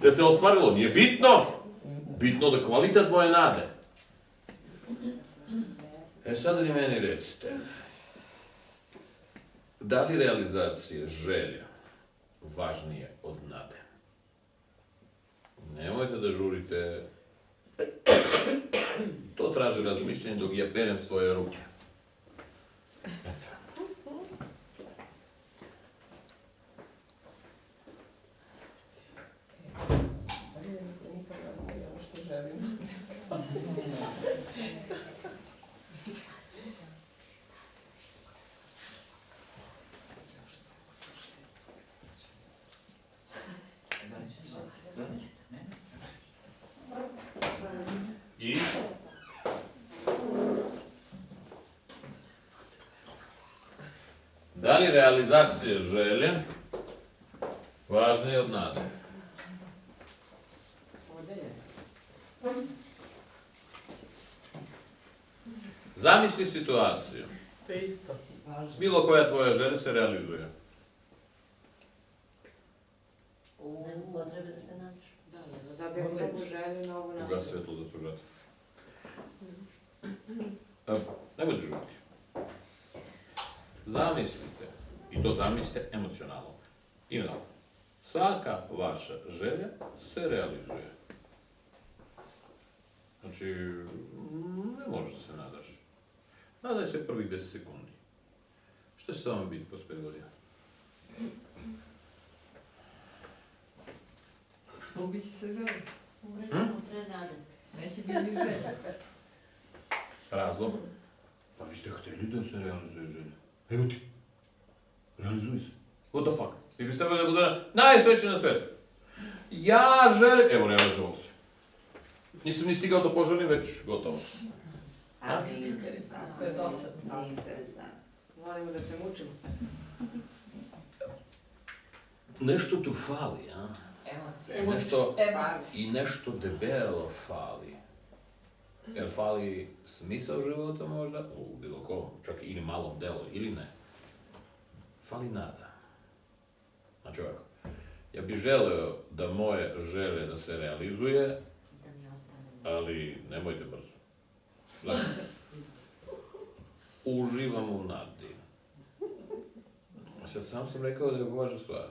Da se ostvarilo, nije bitno. Bitno da kvalitet moje nade. Sad vi meni recite, da li realizacija želja važnije od nade? Nemojte da žurite. To traži razmišljanje dok ja perem svoje ruke. I? Da li realizacija želje važnije od nade? Zamisli situaciju. To je isto. Bilo koja tvoja želja se realizuje. Nema potrebe da se nadaš. Da bi novu želju, novu nadu. Uga svetlo za tvoj brat. Ne budeš žuriti. Zamislite, i to zamislite emocionalno. I onako, svaka vaša želja se realizuje. Znači, ne možeš da se nadaš. Nadaj se prvih 10 sekundi. Šta će s vama biti posle 5 godina? Ubit će se želje. Umrećemo pre nade. Neće biti ni želje. Razlog? Pa vi ste htjeli da se realizuje želja. Evo ti. Realizuj se. What the fuck? Ti biste trebali da bude najsrećniji na svijetu. Ja želim... Evo, realizovao se. Nisam ni stigao da poželim, već gotovo. Ali nije interesantno. To je dosadno. Nije interesantno. Volimo da se mučimo. Nešto tu fali, a? Emocije. Nešto, Emocije. I nešto debelo fali. Jer fali smisao života možda, u bilo kom, čak ili malom delu, ili ne. Fali nada. Znači ovako, ja bih želeo da moje želje da se realizuje, Da mi ostane. ali nemojte brzo. Znači, uživam u nadi. Sad sam rekao da je važna stvar.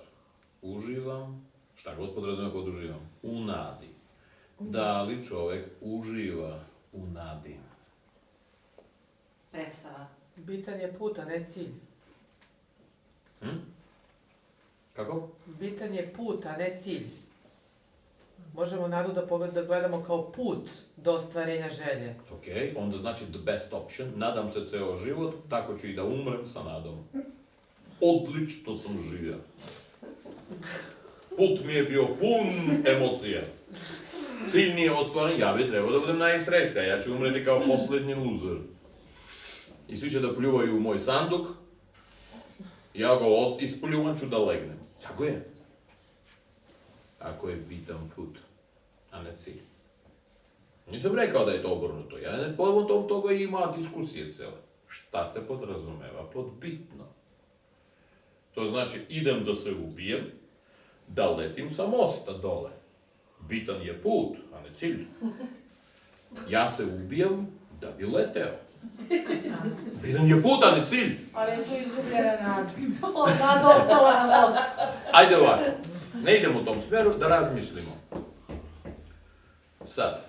Uživam, šta god podrazumijeva pod uživam, u nadi. Da li čovjek uživa u nadi? Predstava. Bitan je put, a ne cilj. Kako? Bitan je put, a ne cilj. Možemo nadu da gledamo kao put do ostvarenja želje. Ok, onda znači the best option. Nadam se ceo život, tako ću i da umrem sa nadom. Odlično sam živio. Put mi je bio pun emocija. Cilj nije ostvaren, ja bi trebao da budem najsrećniji, ja ću umreti kao posljednji loser. I svi će da pljuvaju u moj sanduk, ja ga ispljuvan ću da legnem. Tako je. Ako je bitan put, a ne cilj. Nisam rekao da je to obrnuto, ja ne povodom toga ima diskusije cele. Šta se podrazumeva pod bitno? To znači, idem da se ubijem, da letim sa mosta dole. Bitan je put, a ne cilj. Ja se ubijam da bi leteo. Bitan je put, a ne cilj. Ali je tu izgubljena nada. Nada ostala na mostu. Ajde ovako, ne idemo u tom smjeru, da razmislimo. Sad,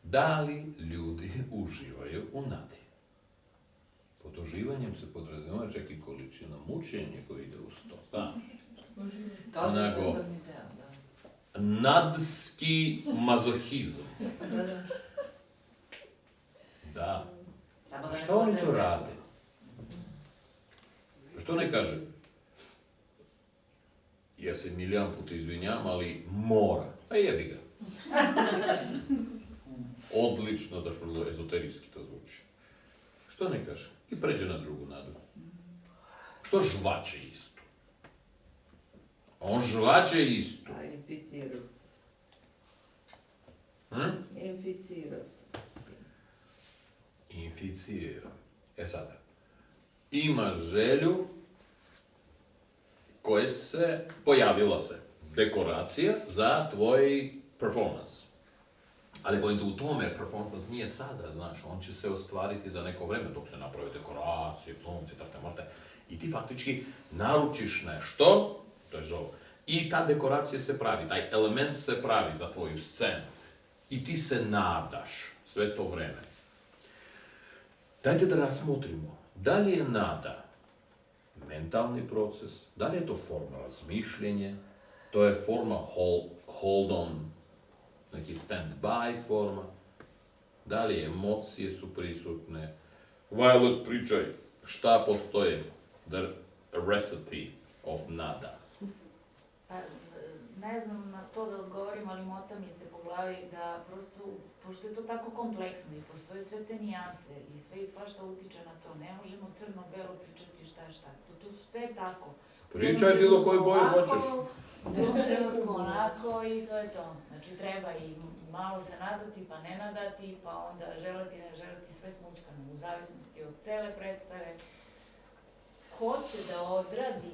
da li ljudi uživaju u nadi? Pod uživanjem se podrazumijeva čak i količina mučenja koja ide uz to, znaš? Kao da Nego- sastavni deo, da. Nadski mazohizam. Da. Samo A da što oni to potrebuje. rade? Što ne kaže? Ja se milijan puta izvinjam, ali mora. Pa jebi ga. Odlično, da što ezoterijski to zvuči. Što ne kaže? I pređe na drugu nadu. Što žvače isto? On žvače isto. A inficirao se. Inficirao se. Inficira. E sada, ima želju koja se, pojavila se, dekoracija za tvoj performance. Ali pointa u tome, performance nije sada, znaš, on će se ostvariti za neko vreme dok se naprave dekoracije, glumci, tako. I ti faktički naručiš nešto, to je žao, i ta dekoracija se pravi, taj element se pravi za tvoju scenu. I ti se nadaš sve to vreme. Dajte da razmotrimo, da li je nada mentalni proces, da li je to forma razmišljenja, to je forma hold on, neki stand-by forma, da li emocije su prisutne. Violet, pričaj, šta postoje, the recipe of nada. Pa, ne znam na to da odgovorim, ali mota mi se po glavi da prosto, pošto je to tako kompleksno i postoje sve te nijanse i sve i svašta utiče na to, ne možemo crno-belo pričati šta je šta. To sve je tako. Pričaj bilo koju boju Ovako, hoćeš. U jednom trenutku onako i to je to. Znači treba i malo se nadati pa ne nadati, pa onda želiti ne želiti, sve smućkano u zavisnosti od cele predstave. Ko će da odradi,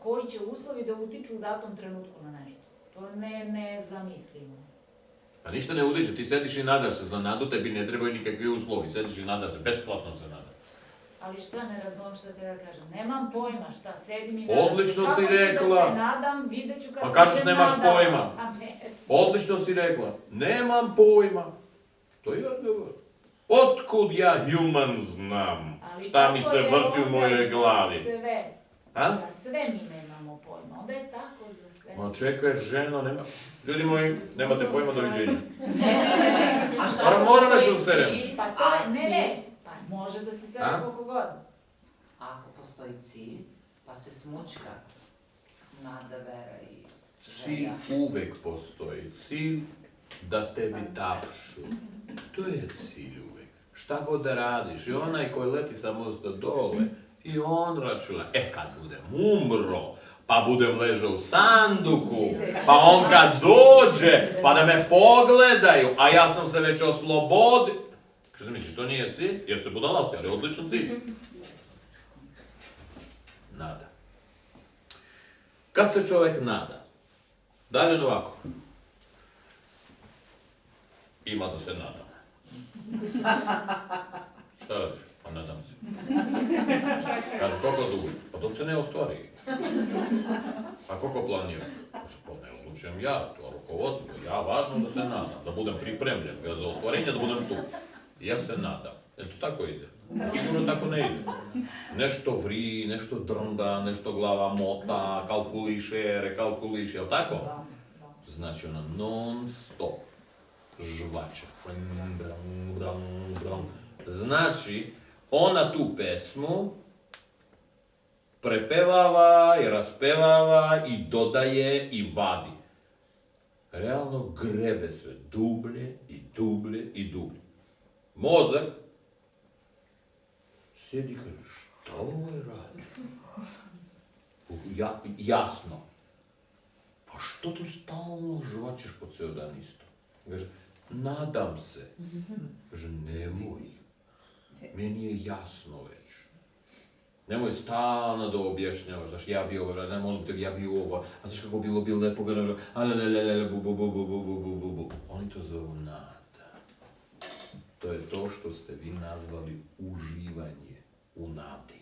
koji će uslovi da utiču u datom trenutku na nešto. To ne zamislimo. Pa ništa ne utiče, ti sediš i nadaš se, za nadu tebi ne trebaju nikakvi uslovi, sediš i nadaš se, besplatno se nadaš. Ali šta ne razumem šta te da kažem? Nemam pojma šta, sedim i nadam se. Odlično si Kako ću rekla. da se nadam, vidjet ću kad Pa se kažeš se nemaš nadam. pojma. A ne, Odlično si rekla, nemam pojma. To je odgovor. Otkud ja human znam ali šta mi tako se je vrti u onda mojoj za glavi? Sve. A? Za sve mi nemamo pojma. Onda je tako za sve. Ma čekaj, ženo, nema... Ljudi moji, nemate pojma, doviđenja. A šta Moram ako nešto postoji serem. cilj? Pa to je, ne, pa može da se sve A? koliko god. Ako postoji cilj, pa se smučka nada, vera i Cilj želja. uvek postoji. Cilj da tebi tapšu. To je cilj uvek. Šta god da radiš. I onaj koji leti sa mosta dole, i on računa. Kad budem umro, pa budem ležao u sanduku, pa on kad dođe, pa da me pogledaju, a ja sam se već oslobodio. Što misliš, to nije cilj? Jeste budalasti, ali odličan cilj. Nada. Kad se čovjek nada, da li ovako? Ima da se nada. Šta radiš? Pa nadam se. Kaže, koliko dugo? Pa dok se ne ostvari. A koliko planiraš? Pa ne odlučujem ja, to rukovodstvo. Ja važno da se nadam, da budem pripremljen, za ostvarenje da budem tu. Ja se nadam. Jel to tako ide? Sigurno tako ne ide. Nešto vri, nešto drnda, nešto glava mota, kalkuliše, rekalkuliše, jel tako? Znači ona non stop žvače. Znači, ona tu pesmu prepevava i raspevava i dodaje i vadi. Realno grebe sve dublje i dublje i dublje. Mozak sjedi i kaže, šta ovo je radi? Jasno. Pa što tu stalno žvačeš po ceo dan isto? Kaže, nadam se. Kaže, nemoj. Meni je jasno već. Nemoj stalno da objašnjavaš, znaš, ja bi ovo, ne molim te, ja bi ovo, a znaš kako bilo lepo, bu. Oni to zovu nada. To je to što ste vi nazvali uživanje u nadi.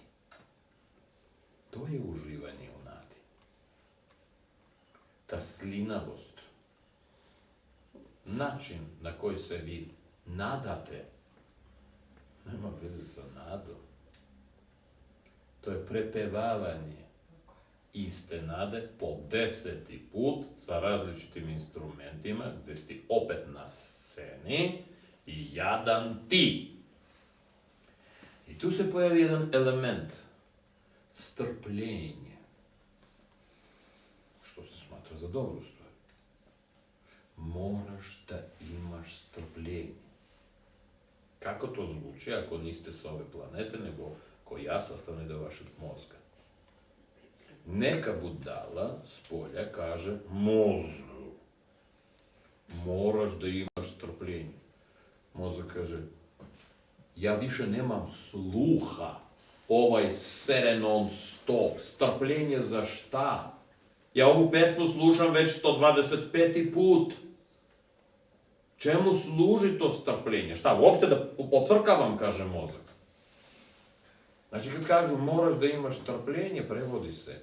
To je uživanje u nadi. Ta slinavost, način na koji se vi nadate, nema veze sa nadom. To je prepevavanje iste nade po 10. put sa različitim instrumentima, gdje si ti opet na sceni i jadan ti. I tu se pojavi jedan element, strpljenje, što se smatra za dobru stvar. Moraš da imaš strpljenje. Kako to zvuči ako niste s ove planete, nego ko ja, sastavni deo vašeg mozga? Neka budala s polja kaže mozgu, moraš da imaš strpljenje. Mozak kaže, ja više nemam sluha, ovaj sere non stop, strpljenje za šta? Ja ovu pesmu slušam već 125. put. Čemu služi to strpljenje? Šta, uopšte da ocrkavam, kaže mozak. Znači, kad kažu moraš da imaš strpljenje, prevodi se.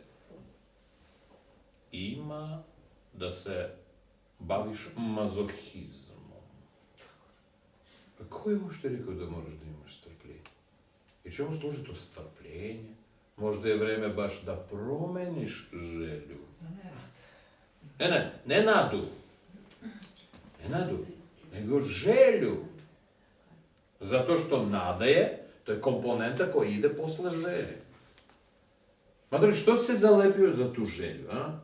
Ima da se baviš mazohizmom. A ko je uopšte rekao da moraš da imaš strpljenje? I čemu služi to strpljenje? Možda je vreme baš da promeniš želju. Za nerad. Ne nadu. Ne nadu, nego želju. Zato što nada je, to je komponenta koja ide posle želje. Matori, što se zalepio za tu želju, a?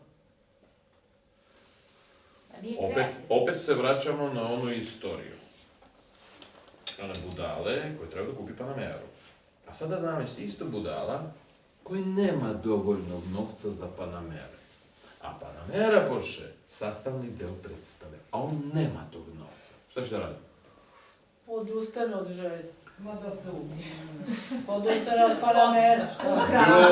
Opet se vraćamo na onu istoriju. One budale koje treba da kupi Panameru. A sada zamisli isto budala koji nema dovoljnog novca za Panamere. A Panamera poše sastavni deo predstave, a on nema tog novca. Šta će da radi? Odustane od želje. Ma da se ubije. Odustane od Panamera.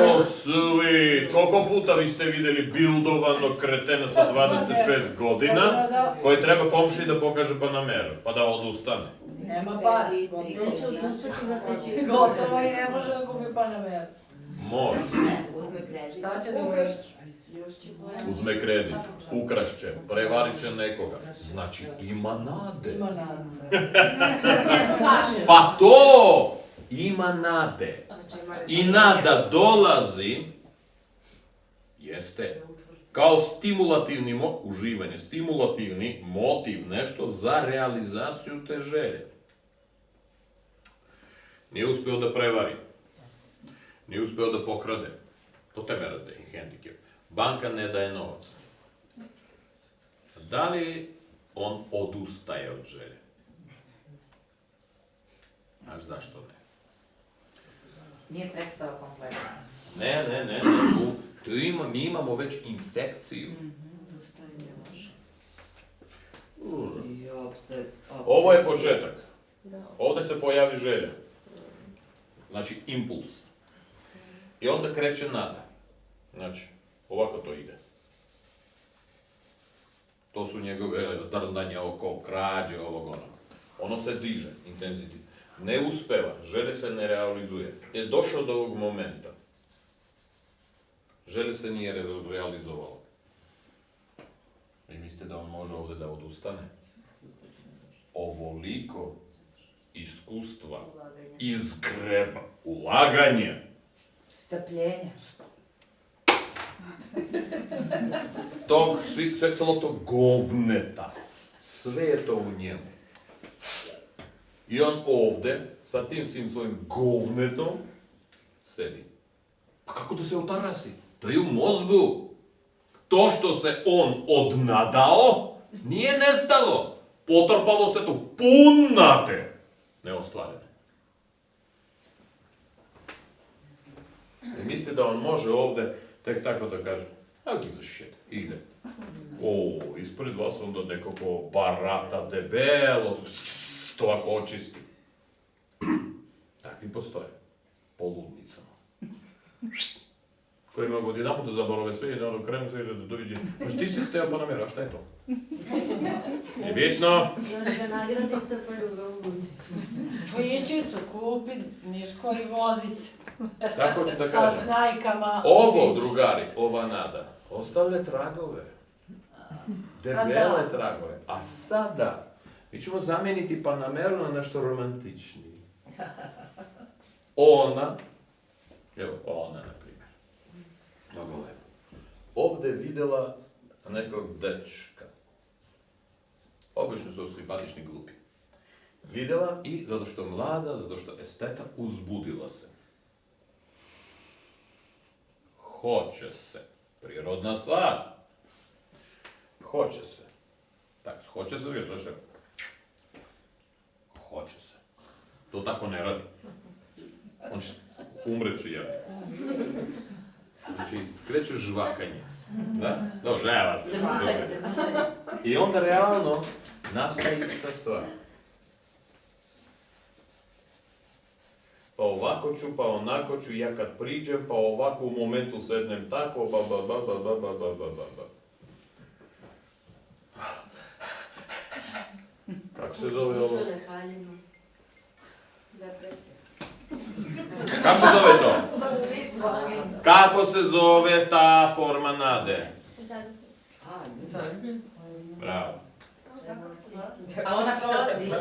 Jo, sweet! Koliko puta vi ste vidjeli bildovanog kretena sa 26 godina koji treba komšiji da pokaže Panameru, pa da odustane? Nema par. Neće odustati da teći. Gotovo i ne može da kupi Panamera. Može. Uzme kredit. Šta će da uradi? Uzme kredit, ukrašće, prevarit će nekoga. Znači, ima nade. Ima nada. Pa to! Ima nade. I nada dolazi, jeste, kao stimulativni uživanje, stimulativni motiv, nešto za realizaciju te želje. Nije uspio da prevari. Nije uspio da pokrade. To tebe rade i hendikep. Banka ne daje novac. Da li on odustaje od želje? Znaš zašto ne? Nije predstava kompletna. Ne. Mi imamo već infekciju. I opet. Ovo je početak. Ovdje se pojavi želja. Znači impuls. I onda kreće nada. Znači, ovako to ide. To su njegove drndanje oko, krađe, ovog onog. Ono se diže, intenzitet. Ne uspeva, želje se ne realizuje. Je došao do ovog momenta. Želje se nije realizovalo. I mislite da on može ovdje da odustane? Ovoliko iskustva, izgreba, ulaganje. Strpljenje. Tog, sve celo to govneta. Sve je to u njemu. I on ovdje, sa tim svim svojim govnetom, sedi. Pa kako da se otarasi? To je u mozgu. To što se on odnadao, nije nestalo. Potrpalo se to punate neostvarene. I mislite da on može ovdje tek tako da kaže, I'll give a shit, ide. O, ispred vas onda nekako barata debelo, to ovako očisti. Takvi postoje. Po ludnicama. Koji mogu jedan put da zaborave sve i da ono krenu sve i da doviđe. Znaš, ti si hteo pa namjera, šta je to? Nije bitno. Da nagrade strpaju ga u ludicu. Fićicu kupi, Miško i vozi se. Šta hoću da Sa kažem? znajkama. Ovo, drugari, ova nada, ostavlja tragove. Debele tragove. A sada, mi ćemo zamijeniti Panameru na nešto romantičnije. Ona, evo, ona, na primjer. Mnogo lepo. Ovdje je vidjela nekog dečka. Obično su simpatični glupi. Vidjela i, zato što mlada, zato što esteta, uzbudila se. Hoće se. Prirodna stvar. Hoće se. Tako, hoće se, vidiš, znaš, hoće se. To tako ne radi. On će umreći, jel? Znači, kreće žvakanje. Da? Dobro, žela se. I onda realno nastaje ista stvar. Pa ovako ću, pa onako ću, ja kad priđem, pa ovako u momentu sednem tako, ba. Kako se zove ovo? Kako se zove to? Kako se zove ta forma nade? Bravo. A ona prolazi.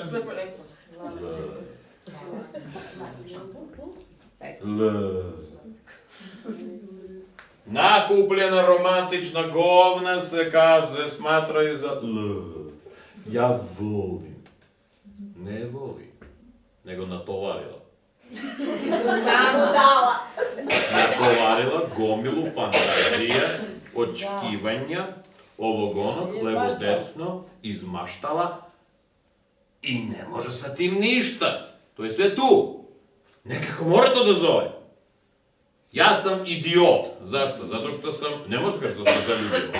Nakupljena romantična govna se kaže, smatraju za Ja volim. Ne voli, nego natovarila. Natovarila gomilu fantazija, očekivanja, ovog onog, levo desno, izmaštala i ne može sa tim ništa. To je sve tu. Nekako mora to da zove. Ja sam idiot. Zašto? Zato što sam, ne možda kaže da sam zaljubio.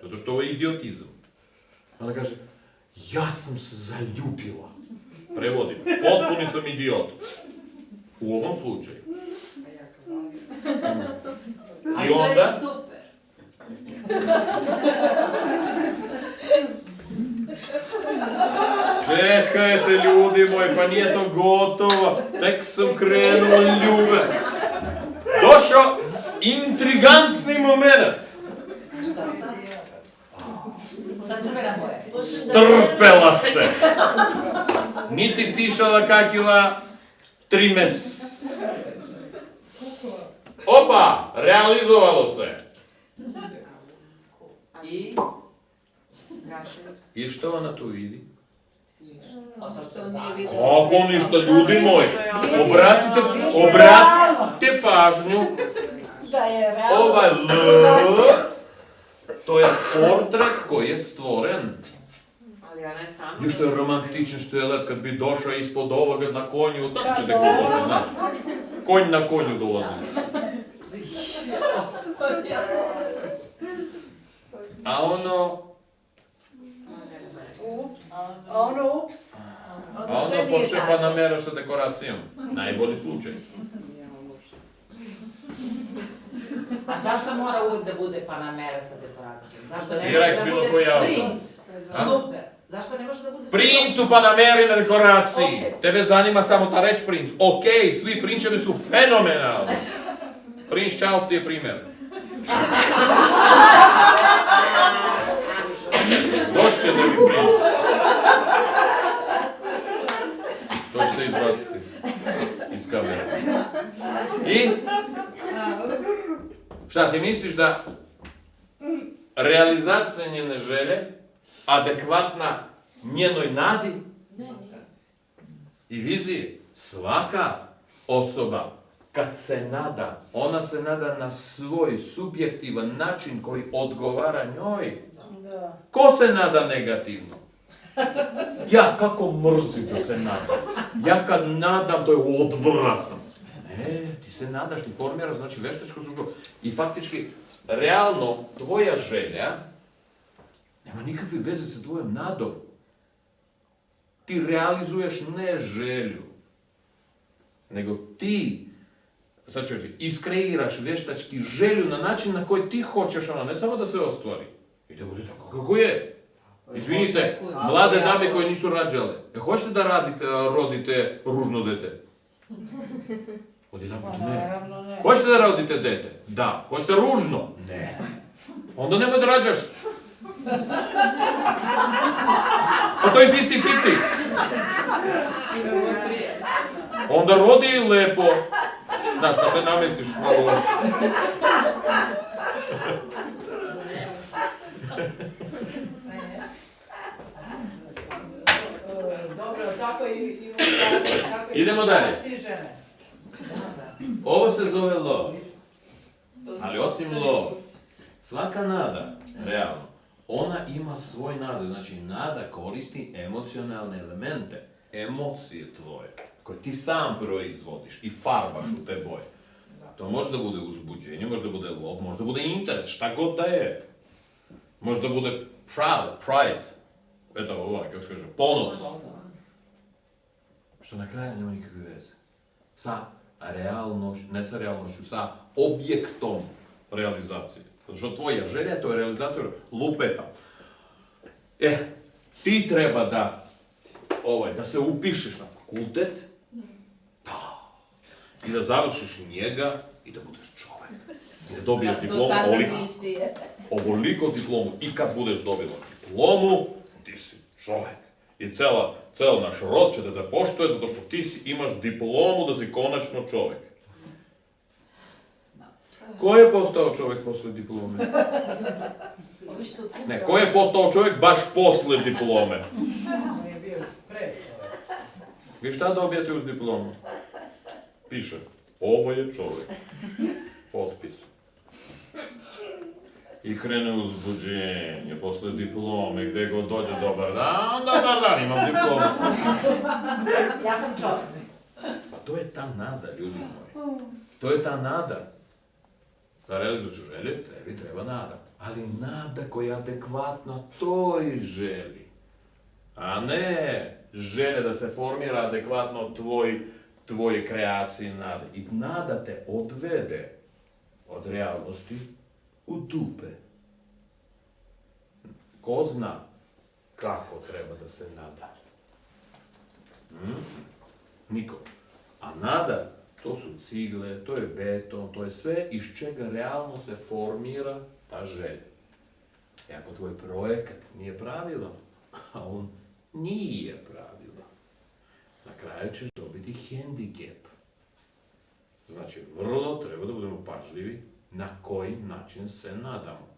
Zato što ovo je idiotizam. Ona kaže, ja sam se zaljubila. Prevodim, potpuni sam idiot. U ovom slučaju. I onda... To je super. Čekajte ljudi moji, pa nije to gotovo. Tek sam krenuo ljube. Došao intrigantni moment. Šta sad? Sad crvena boja. Strpela se. Niti pišala kakila 3 mjeseca. Opa, realizovalo se. I? I što ona tu vidi? To nije vidio. Kako ništa, ljudi moji. Obratite pažnju. Da je realno. Ovaj L, to je portret koji je stvoren. Ali ona je sama... I što je romantičan, što je lep kad bi došao ispod ovoga na konju. Znaš ćete kako se, znaš? Konj na konju dolazi. A ono Ups. A ono ups. Porsche Panamera sa dekoracijom. Najbolji slučaj. A zašto mora uvijek da bude Panamera sa dekoracijom? Zašto ne Direkt može da bilo bude koji auto. princ? A? Super. Zašto ne može da bude Princ u Panameri na dekoraciji. Ok. Tebe zanima samo ta reč princ. Ok, svi prinčevi su fenomenalni. Princ Charles ti je primjer. Doći će da mi princ. To ćete izbaciti iz kamere. I? Šta ti misliš da realizacija njene želje adekvatna njenoj nadi i viziji? Svaka osoba kad se nada, ona se nada na svoj subjektivan način koji odgovara njoj. Da. Ko se nada negativno? Ja kako mrzim da se nadam. Ja kad nadam, to je odvratno. Ne, ti se nadaš, ti formiraš, znači veštačko službo. I faktički, realno, tvoja želja nema nikakve veze sa tvojom nadom. Ti realizuješ ne želju, nego ti, sad ću reći, iskreiraš vještački želju na način na koji ti hoćeš, ona ne samo da se ostvari. I da bude tako kako je. Izvinite, mlade dame koje nisu rađale, hoćete da rodite ružno dete? Odjedanput ne. Naravno ne. Hoćete da rodite dete? Da. Hoćete ružno? Ne. Onda nemoj da rađaš. Pa to je 50-50. Onda rodi lepo. Znaš, kad se namestiš malo. Dobro, tako i Idemo dalje. žene. Ovo se zove lov. Ali osim lov, svaka nada, realno, ona ima svoj nada. Znači, nada koristi emocionalne elemente, emocije tvoje, koje ti sam proizvodiš i farbaš u te boje. To može da bude uzbuđenje, može da bude lov, može da bude interes, šta god da je. Može da bude pride, eto ovaj, kako se kaže, ponos. Što na kraju nema nikakve veze. Sa realnošću, ne sa realnošću, sa objektom realizacije. Zato što tvoja želja, to je realizacija lupeta. Ti treba da se upišeš na fakultet i da završiš njega i da budeš čovjek. I da dobiješ diplomu ovoliko diplomu. I kad budeš dobila diplomu, ti si čovjek. I ceo naš rod će da te poštuje zato što ti imaš diplomu da si konačno čovjek. Ko je postao čovjek posle diplome? Ne, ko je postao čovjek baš posle diplome? On je bio pre. Vi šta dobijete uz diplomu? Piše, ovo je čovjek. Potpis. I krene uzbuđenje posle diplome, gdje god dođe dobar dan, imam diplomu. Ja sam čovjek. Pa to je ta nada, ljudi moji. To je ta nada. Za realizaciju želje tebi treba nada. Ali nada koja je adekvatna toj želji. A ne želje da se formira adekvatno tvoje kreacije nade. I nada te odvede od realnosti u dupe. Ko zna kako treba da se nada? Niko. A nada, to su cigle, to je beton, to je sve iz čega realno se formira ta želja. I ako tvoj projekat nije pravilan, a on nije pravilan, na kraju ćeš dobiti hendikep. Znači, vrlo treba da budemo pažljivi na koji način se nadamo.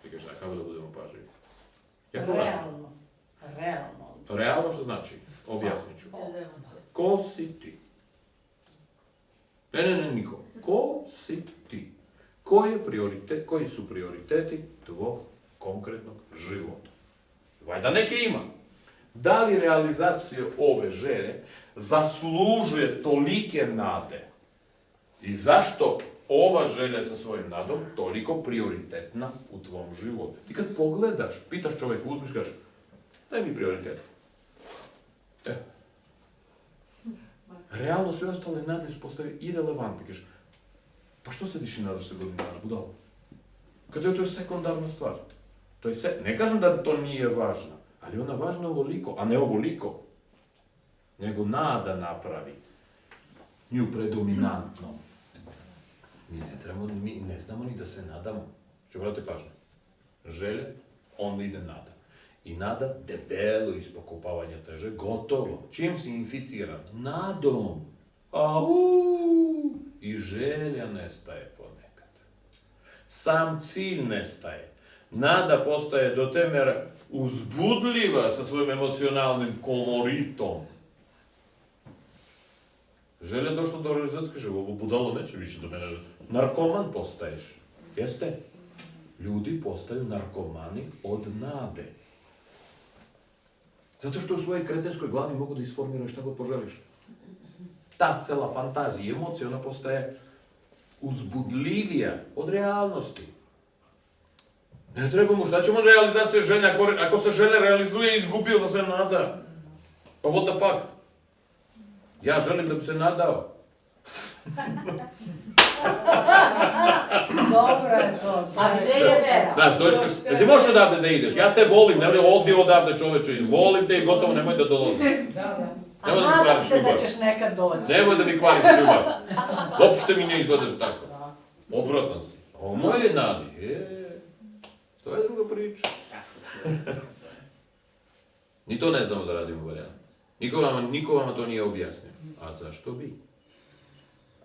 Čekaj, šta, kako da budemo pažljivi? Jako važno. Realno. Realno što znači? Objasnit ću. Ko si ti? Ne, niko. Ko si ti? Koji su prioriteti tvog konkretnog života? Valjda neke ima. Da li realizacija ove želje zaslužuje tolike nade? I zašto ova želja sa svojim nadom toliko prioritetna u tvom životu. Ti kad pogledaš, pitaš čovjeka, uzmiš, kažeš, daj mi prioritet. Realno sve ostale nade postaje irelevantne. Kažeš, pa što sediš i nadaš se godinu dana, budalo? Kada je to sekundarna stvar. To je ne kažem da to nije važno, ali ona važna ovoliko, a ne ovoliko. Nego nada napravi nju predominantnom. Mi ne znamo ni da se nadamo. Ću vrati pažnju. Želje, onda ide nada. I nada debelo ispokopavanje teže, gotovo. Čim si inficiran? Nadom. I želja nestaje ponekad. Sam cilj nestaje. Nada postaje do te mere uzbudljiva sa svojim emocionalnim koloritom. Želja je došla do realizacije, kaže, ovo budalo neće više do mene. Narkoman postaješ. Jeste? Ljudi postaju narkomani od nade. Zato što u svojoj kretenskoj glavi mogu da isformiraju šta god poželiš. Ta cela fantazija i emocija, ona postaje uzbudljivija od realnosti. Ne treba mu, šta će mu realizacija želja, ako se želja realizuje, izgubio da se nada. Pa what the fuck? Ja želim da bi se nadao. Dobro je to. A gde je vera? Znaš, dođeš, jel ti možeš odavde da ideš? Ja te volim, ne odi odavde čoveče, volim te i gotovo, nemoj da dolaziš. Da. A Nemoj da mi nadam kvariš se da ljubav. ćeš nekad doći. Nemoj da mi kvariš ljubav. Uopšte mi ne izgledaš tako. Odvratan si. O moje nadi, to je druga priča. Ni to ne znamo da radimo varijant. Niko vama to nije objasnio. A zašto bi?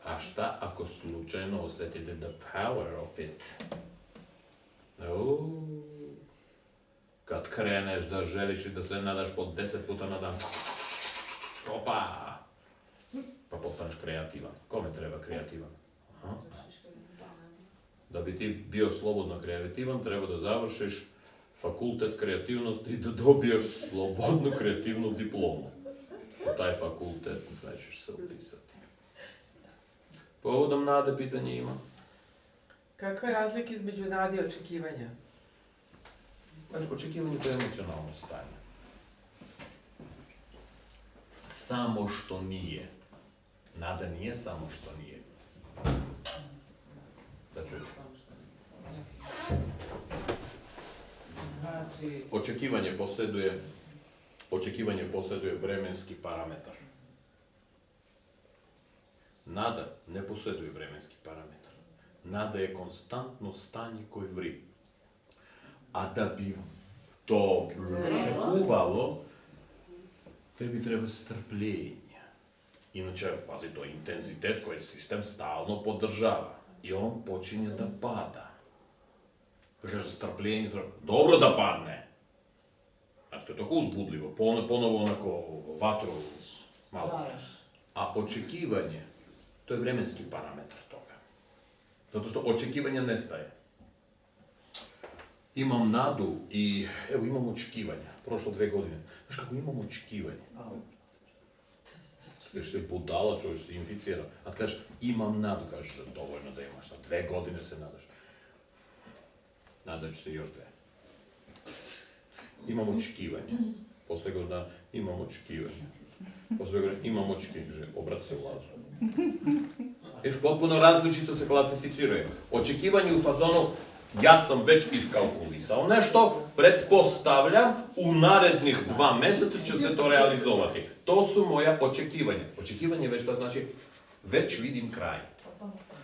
A šta ako slučajno osjetite the power of it? Kad kreneš da želiš i da se nadaš po 10 puta na dan. Opa! Pa postaneš kreativan. Kome treba kreativan? Aha. Da bi ti bio slobodno kreativan, treba da završiš fakultet kreativnosti i da dobiješ slobodnu kreativnu diplomu. U taj fakultet nećeš se upisati. Povodom nade pitanje ima. Kakva je razlika između nade i očekivanja? Znači, očekivanje to je emocionalno stanje. Samo što nije. Nada nije samo što nije. Da čuješ. Znači, Očekivanje posjeduje vremenski parametar. Nada ne posjeduje vremenski parametar. Nada je konstantno stanje koje vri. A da bi to se kuvalo, tebi treba strpljenja. Inače, pazi, to je intenzitet koji sistem stalno podržava. I on počinje da pada. Kaže, strpljenje, dobro da padne. A to je tako uzbudljivo, ponovo onako vatru malo. A očekivanje, to je vremenski parametar toga. Zato što očekivanje nestaje. Imam nadu i, evo, imam očekivanja. Prošlo 2 godine. Znaš kako imam očekivanje? Još se budala, čovjek se inficira. A kažeš, imam nadu, kažeš, dovoljno da imaš. 2 godine se nadaš. Nadat ću se još 2. Imam očekivanje. Posle godina imam očekivanje. Posle godina imam očekivanje. Obrat se u lazu. Još potpuno različito se klasificiruje. Očekivanje u fazonu, ja sam već iskalkulisao nešto, pretpostavljam, u narednih 2 mjeseca će se to realizovati. To su moja očekivanja. Očekivanje već to znači, već vidim kraj.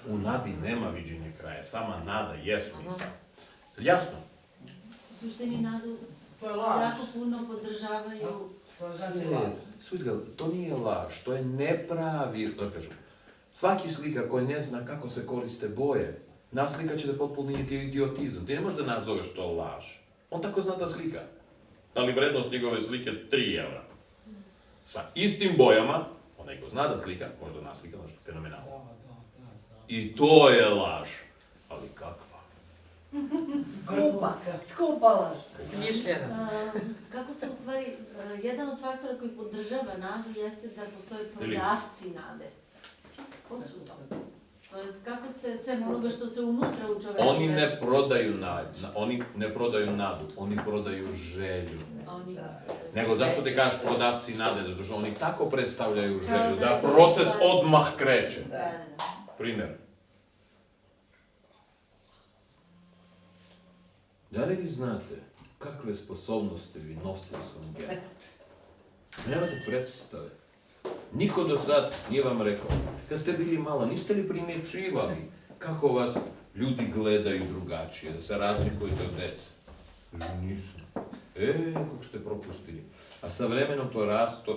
U nadi nema viđenja kraja, sama nada je smisao. Jasno? U suštini nadu to je laž. jako puno podržavaju. To znači Ne, laž. Svidgal, to nije laž, to je nepravilno, da kažem. Svaki slikar koji ne zna kako se koriste boje, naslika će da potpuno idiotizam. Ti ne možeš da nazoveš to laž. On tako zna da slika. Ali vrednost njegove slike je 3 evra. Sa istim bojama, onaj ko zna da slika, možda naslika nešto fenomenalno. I to je laž. Ali kakva? Skupa laž. Smišljena. Kako se u stvari, jedan od faktora koji podržava nadu jeste da postoje prodavci nade. Ko su to? To jest kako se, sem onoga što se unutra u čoveku Oni ne dešava. prodaju oni ne prodaju nadu, oni prodaju želju. A oni... Nego zašto ti kažeš prodavci nade, zato što oni tako predstavljaju Kao želju, da da je to proces stvar. odmah kreće. Da. Primjer. Da li vi znate kakve sposobnosti vi nosite u svom genu? Nemate predstave. Niko do sad nije vam rekao. Kad ste bili malo, niste li primjećivali kako vas ljudi gledaju drugačije, da se razlikujete od djece? Nisam. Kako ste propustili. A sa vremenom to raste,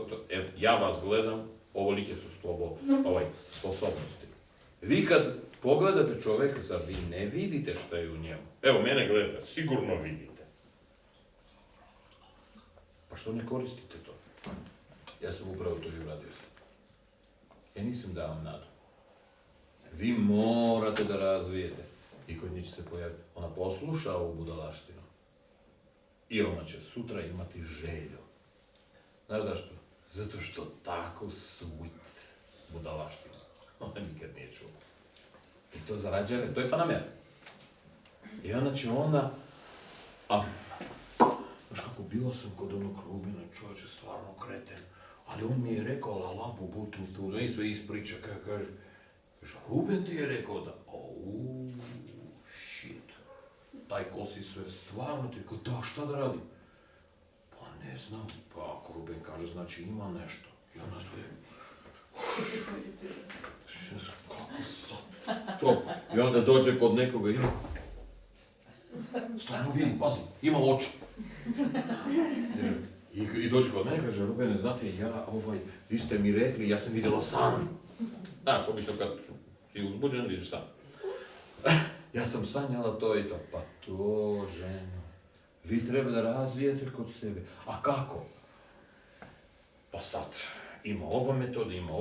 ja vas gledam, ovolike su sposobnosti. Vi kad pogledate čovjeka, zar vi ne vidite šta je u njemu? Evo, mene gledate, sigurno vidite. Pa što ne koristite to? Ja sam upravo to i uradio sam. Ja nisam dao nadu. Vi morate da razvijete. I kod nje će se pojaviti. Ona posluša ovu budalaštinu. I ona će sutra imati želju. Znaš zašto? Zato što tako sweet budalaština. Ona nikad nije čula. I to zarađuje, to je Panamera. I onda će ona... Znaš kako, bila sam kod onog Rubina, čovječe, stvarno kreten. Ali on mi je rekao, lalabu, butu, tu, ne sve ispriča, kaže, Ruben ti je rekao da, shit, taj kosi sve stvarno ti, kao, da, šta da radim? Pa ne znam, pa ako Ruben kaže, znači ima nešto. I ona sve, kako sad? To, i onda dođe kod nekoga i stvarno vidim, pazi, ima oči. I dođe kod mene, kaže, Rubene, znate, vi ste mi rekli, ja sam vidjela san. Znaš, obično kad si uzbuđen, vidiš san. Ja sam sanjala to i to. Pa to, ženo, vi treba da razvijete kod sebe. A kako? Pa sad, ima ova metoda, ima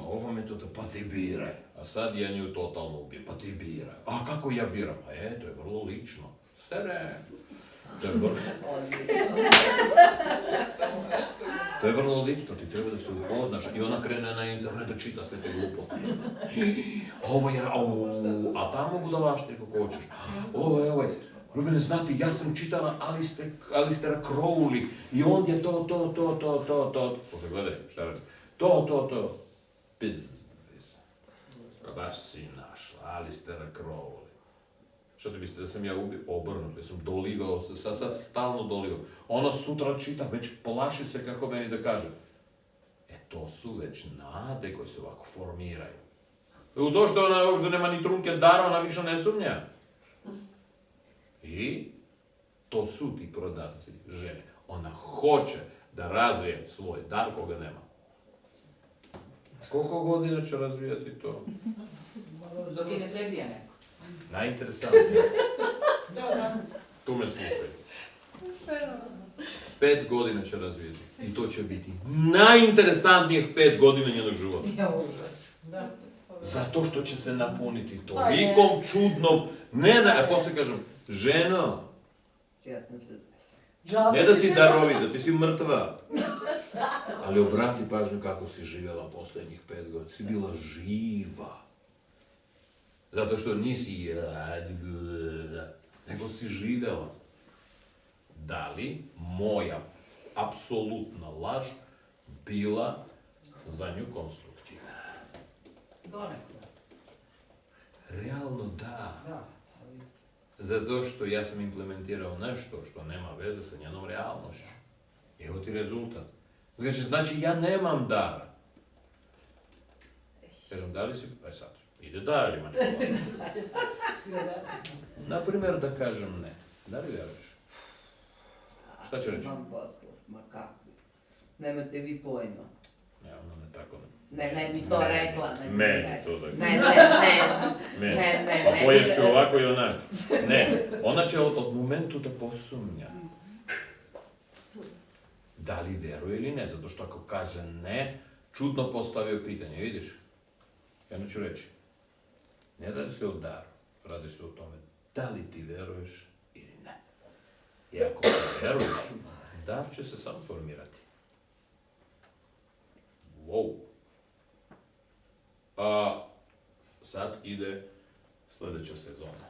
ova metoda, pa ti biraj. A sad ja nju totalno ubijem, pa ti biraj. A kako ja biram? To je vrlo lično. To je vrlo lično, ti treba da se upoznaš. I ona krene na internet da čita sve te gluposti. A tamo budalaštine kako hoćeš. Rubene, znate, ja sam čitala Alistera Crowley i on je to. Pogledaj, šta radi? To. Bez. Baš si našla, Alistera Crowley. Što ti mislite da sam ja obrnut, da sam dolivao, sad stalno dolivao. Ona sutra čita, već plaši se kako meni da kaže. To su već nade koje se ovako formiraju. U to što ona uopšte nema ni trunke dara, ona više ne sumnja. I to su ti prodavci žene. Ona hoće da razvije svoj dar koga nema. Koliko godina će razvijati to? Dok je ne prebija neko. Najinteresantnije. Tu me slušaj. 5 godina će razvijeti. I to će biti najinteresantnijih 5 godina njenog života. Zato što će se napuniti tolikom čudnom... a poslije kažem, ženo, ne da si darovita, ti si mrtva. Ali obrati pažnju kako si živjela posljednjih 5 godina. Si bila živa. Zato što nisi nego si živjela. Da li moja apsolutna laž bila za nju konstruktivna? Realno da. Zato što ja sam implementirao nešto što nema veze sa njenom realnošću. Evo ti rezultat. Znači ja nemam dara. Kažem, da li si... sad, ide dalje manipulacija. Naprimjer da kažem ne. Da li vjeruješ? Šta će reći? Mam posla, ma kakvi. Nemate vi pojma. Ne, ona ne tako ne. Ne, mi to rekla. Meni to da... Ne. Pa poješću ovako i onak. Ne, ona će od momentu da posumnja. Da li vjeruje ili ne, zato što ako kaže ne, čudno postavio pitanje, vidiš? Ja ću reći, ne radi se o daru, radi se o tome da li ti vjeruješ ili ne. I ako vjeruješ, dar će se sam formirati. Wow. Sad ide sljedeća sezona.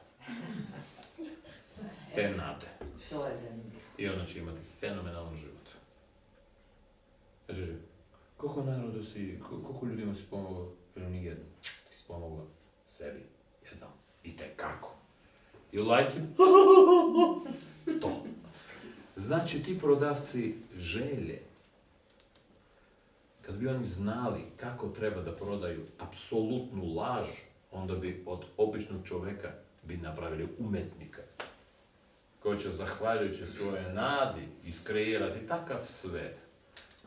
Te nade. To je zanimljivo. I ona će imati fenomenalan život. Kaže, koliko naroda si, koliko ljudima si pomogao? Kaže, nijedno. Ti si pomogao sebi. Jedno. I tekako. You like it? To. Znači, ti prodavci želje, kad bi oni znali kako treba da prodaju apsolutnu laž, onda bi od običnog čoveka bi napravili umetnika koji će, zahvaljujući svoje nadi, iskreirati takav svet.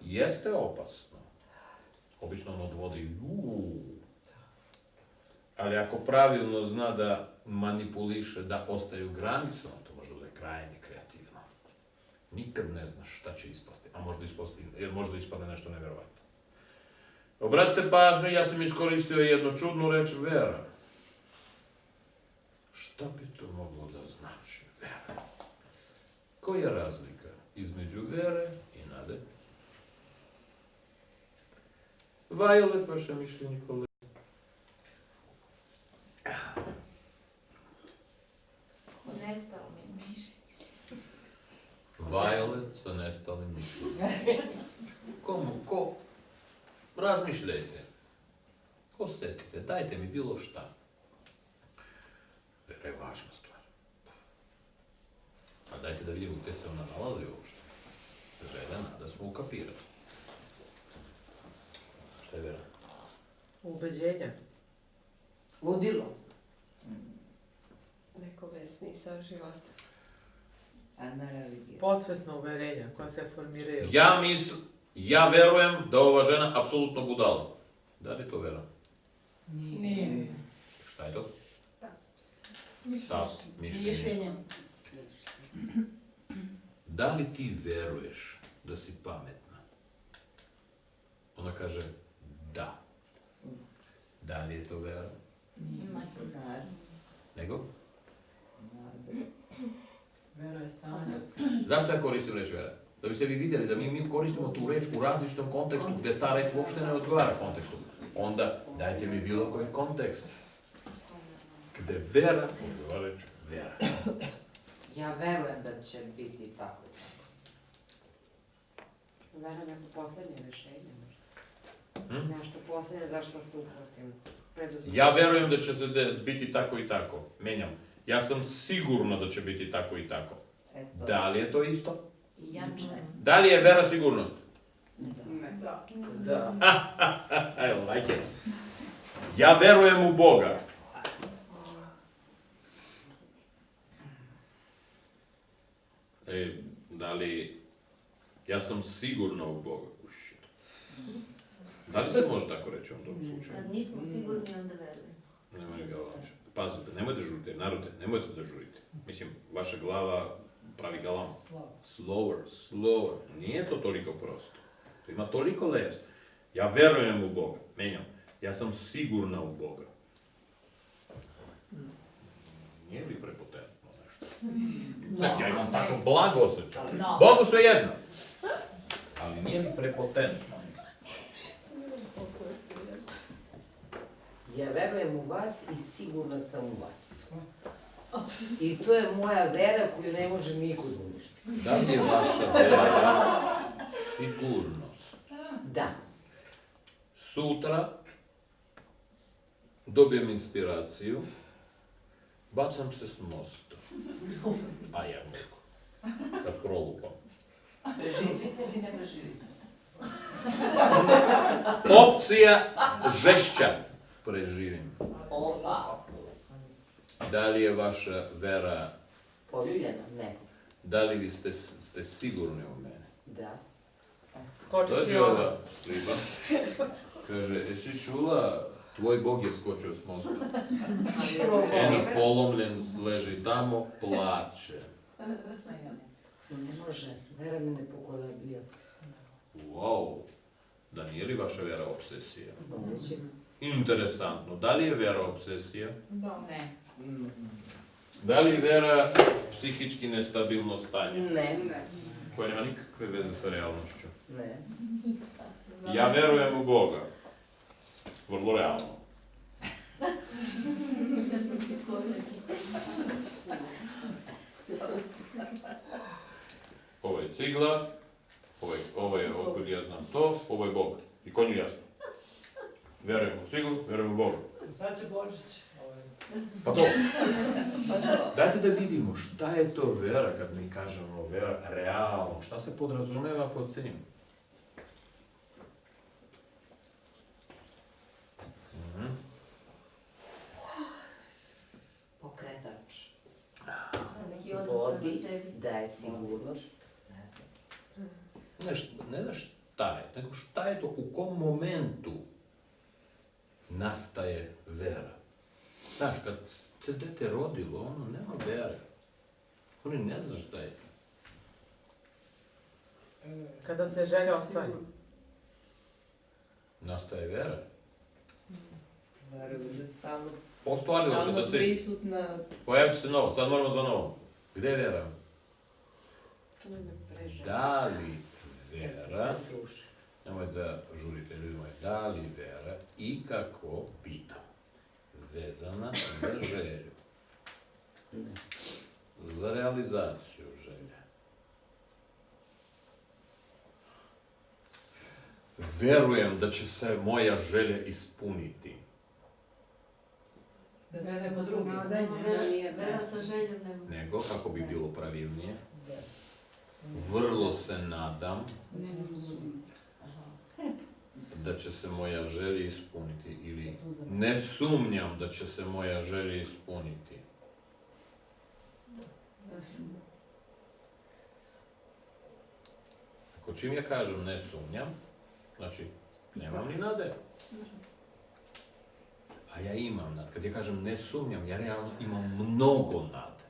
Jeste opasno. Obično on odvodi ali ako pravilno zna da manipuliše, da ostaju granicom, to može da bude krajnje kreativno. Nikad ne znaš šta će ispasti, a možda ispadne nešto nevjerovatno. Obratite pažnju, ja sam iskoristio jednu čudnu reč vera. Šta bi to moglo da znači vera? Koja je razlika između vere i nade? Violet, vaše mišljenje, kolega? Nestalo mi je mišljenje. Violet sa nestalim mišljenjem. Ko? Razmišljajte. Osjetite, dajte mi bilo šta. Vera je važna stvar. A dajte da vidimo gdje se ona nalazi uopšte. Željena da smo ukapirali. Šta je vera? Ubeđenja. Ludilo. Neko smisao života. A na religiju. Podsvesna uverenja koja se formiraju. Ja verujem da ova žena apsolutno budala. Da li je to vera? Nije. Šta je to? Stav, mišljenje. Mišljenje. Da li ti veruješ da si pametna? Ona kaže da. Da li je to vera? Naravno. Nego? Vera je stanje. Zašto ja koristim reč vera? Da biste vi vidjeli da mi koristimo tu reč u različitom kontekstu, gdje ta reč uopšte ne odgovara kontekstu. Onda dajte mi bilo koji kontekst. Gdje vera odgovara reč vera. Ja verujem da će biti tako. Vera neko posljednje rješenje možda. Nešto posljednje zašto se uprotim. Ja verujem da će se biti tako i tako. Menjam. Ja sam sigurno da će biti tako i tako. Eto. Da li je to isto? I jače. Da li je vera sigurnost? Da. Da. I like it. Ja verujem u Boga. Da li... Ja sam sigurno u Boga. Da li se može tako reći u tom slučaju? Kad nismo sigurni, onda verujemo. Nemoj ga laži. Pazite, nemojte žurite, narode, nemojte da žurite. Mislim, vaša glava pravi galam. Slower. Nije to toliko prosto. To ima toliko layers. Ja verujem u Boga. Menjam. Ja sam sigurna u Boga. Nije li prepotentno nešto? Ja imam tako blago osjećaj. Bogu sve jedno. Ali nije li prepotentno? Ja verujem u vas i sigurna sam u vas. I to je moja vera koju ne može niko da uništi. Da li je vaša vera sigurnost? Da. Sutra dobijem inspiraciju, bacam se s mosta. A ja mogu. Kad prolupam. Preživite ili ne preživite? Opcija žešća. Preživim. Opa. Da li je vaša vera, Poljuljena? Ne. da li vi ste sigurni u mene? Da. Skočit Dođe će ovo. ova riba, kaže, jesi čula, tvoj Bog je skočio s mosta. Eno polomljen leži tamo, plače. Ne može. Vera me ne pokolebio. Wow, da nije li vaša vera obsesija? Moguće. Interesantno, da li je vera obsesija? Ne. Da li je vera psihički nestabilno stanje? Ne. Koje nema nikakve veze sa realnošću. Ne. Ja verujem u Boga. Vrlo realno. Ovo je cigla, ovo je otkud ja znam to, ovo je Bog. I konju jasno. Vjerujem u ciglu, vjerujem u Boga. Sad će Božić. Pa to. Dajte da vidimo šta je to vera kad mi kažemo vera realno. Šta se podrazumeva pod tim? Pokretač. Neki odnos prema Vodi, sebi. daje sigurnost. Ne znam. Ne da šta je, nego šta je to, u kom momentu nastaje vera. Znaš, kad se dete rodilo, ono nema vere. Oni ne zna šta je. Kada se želja ostvari. Nastaje vera. Verujem da je stalno Ostvarilo se da se... prisutna. Pojavi se novo, sad moramo za novo. Gde je vera? Da li vera, nemoj da žurite ljudi moji, da li vera ikako, pitam, vezana za želju, za realizaciju želje? Verujem da će se moja želja ispuniti. Vera kod drugih. Vera sa željom nema. Nego, kako bi bilo pravilnije, vrlo se nadam da će se moja želja ispuniti ili ne sumnjam da će se moja želja ispuniti. Ako čim ja kažem ne sumnjam, znači nemam ni nade. A ja imam nade. Kad ja kažem ne sumnjam, ja realno imam mnogo nade.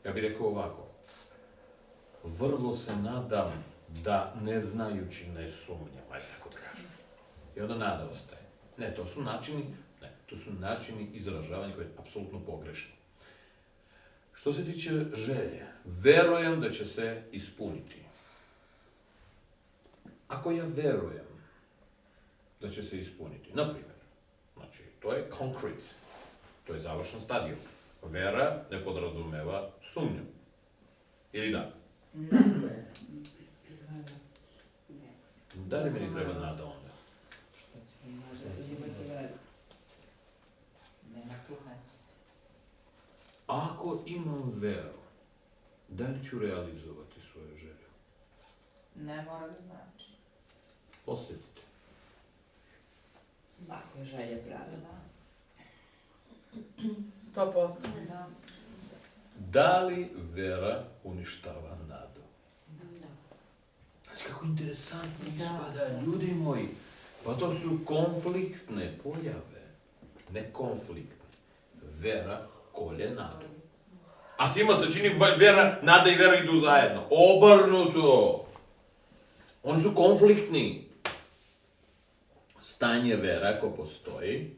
Ja bih rekao ovako. Vrlo se nadam da ne znajući ne sumnjam, ajde tako da kažem. I onda nada ostaje. Ne, to su načini izražavanja koji je apsolutno pogrešni. Što se tiče želje, verujem da će se ispuniti. Ako ja verujem da će se ispuniti, na primjer, znači, to je concrete, to je završen stadion. Vera ne podrazumeva sumnju. Ili da? Da li meni treba nada onda? Nema tu mesta. Ako imam veru, da li ću realizovati svoju želju? Ne mora da znači. Osjetite. Ako je želja pravilna. 100%. Da. Da li vera uništava nadu? Znači kako interesantno ispada, ljudi moji. Pa to su konfliktne pojave, ne konfliktne. Vera kolje nadu. A svima se čini vera, nada i vera idu zajedno. Obrnuto. Oni su konfliktni. Stanje vera ako postoji.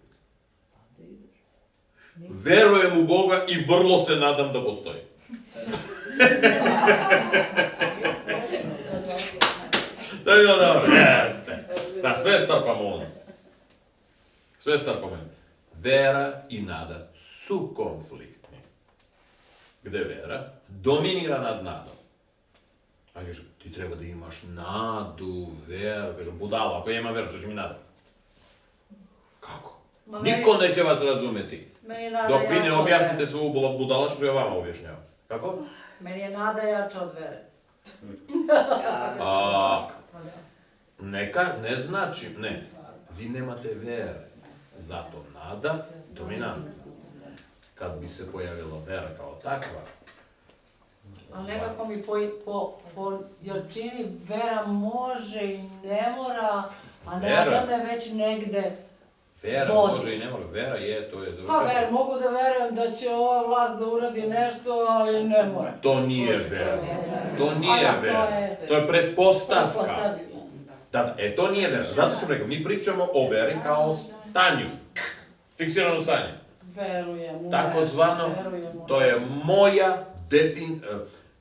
Verujem u Boga i vrlo se nadam da postoji. Da je bilo dobro, jeste. Da, sve strpamo ono. Sve strpamo. Vera i nada su konfliktni. Gde vera dominira nad nadom. A kaže, ti treba da imaš nadu, veru. Kaže, budalo, ako ja imam veru, što će mi nada? Kako? Niko neće vas razumeti. Dok vi ne objasnite svu budalašu, što ja vama objašnjavam. Kako? Meni je nada jača od vere. Neka, ne znači, ne. Vi nemate vere. Zato nada dominantna. Kad bi se pojavila vera kao takva, Ali nekako mi po jačini vera može i ne mora, a nada me već negde vera vodi. može i ne mora. Vera je, to je Pa završenje. mogu da verujem da će ova vlast da uradi nešto, ali ne mora. To nije vera. To A nije da, vera. To je pretpostavka. Pretpostavljeno. Da, to nije vera. Zato sam rekao, mi pričamo o veri kao stanju. Fiksirano stanje. Verujem u Takozvano, nešto, verujem u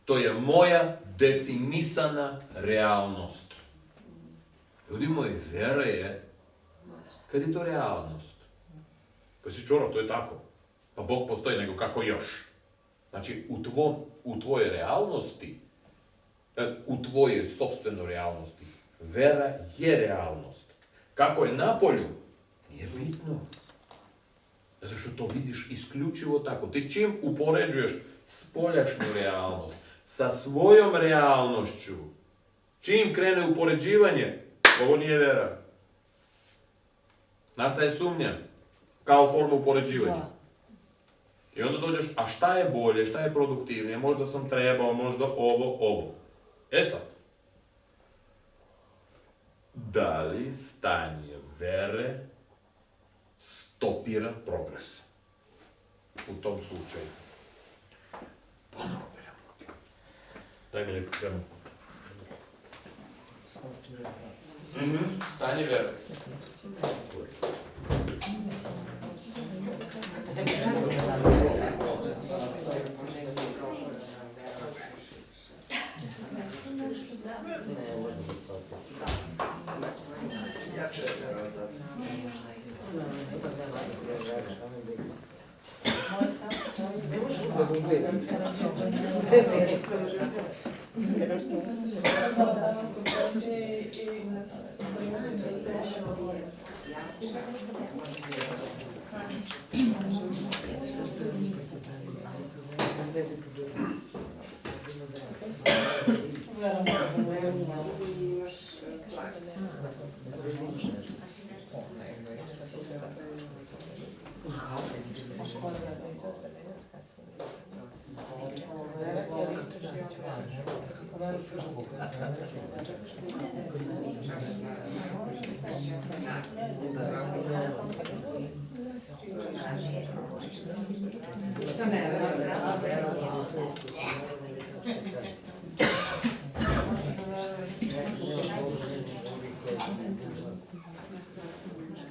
to je moja definisana realnost. Ljudi moji, vera je, kad je to realnost, Pa si čorav, to je tako. Pa Bog postoji, nego kako još. Znači, u tvojoj realnosti, u tvojoj sopstvenoj realnosti, vera je realnost. Kako je na polju, nije bitno. Zato što to vidiš isključivo tako. Ti čim upoređuješ spoljašnju realnost sa svojom realnošću, čim krene upoređivanje, ovo nije vera. Nastaje sumnja, kao forma upoređivanja. I onda dođeš, a šta je bolje, šta je produktivnije, možda sam trebao, možda ovo. E sad, da li stanje vere stopira progres? U tom slučaju. Ponovo beremo. Daj mi lijepo kremu. Stanje vere.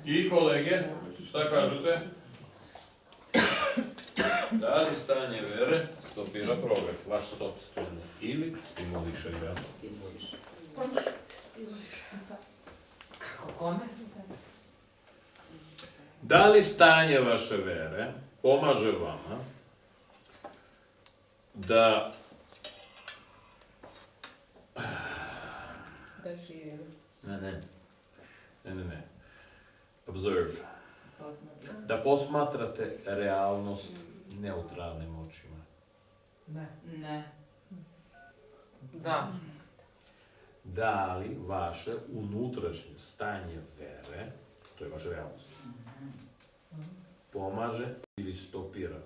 I kolege, šta kažete? Da li stanje vere stopira progres, vaš sopstveni, ili stimuliše ga? Stimuliše. Kako kome? Da li stanje vaše vere pomaže vama da živim. Ne. Observe. Da posmatrate realnost neutralnim očima. Ne. Da. Da li vaše unutrašnje stanje vere, to je vaša realnost, pomaže ili stopira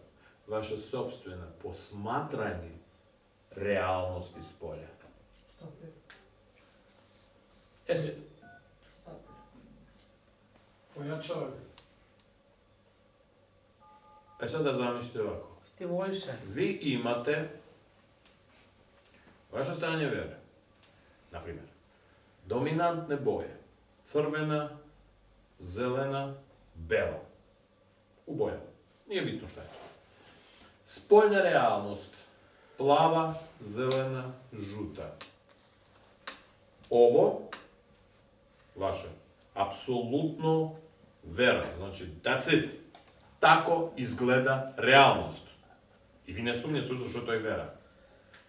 vaše sopstveno posmatranje realnosti s polja? Stopira. Pojačava ga. Sad da zamislite ovako. Stimuliše. Vi imate vaše stanje vere. Naprimjer, dominantne boje. Crvena, zelena, bela. U bojama. Nije bitno šta je to. Spoljna realnost. Plava, zelena, žuta. Ovo, vaše, apsolutno vera. Znači, that's it. Tako izgleda realnost. I vi ne sumnjate u to što to je vera.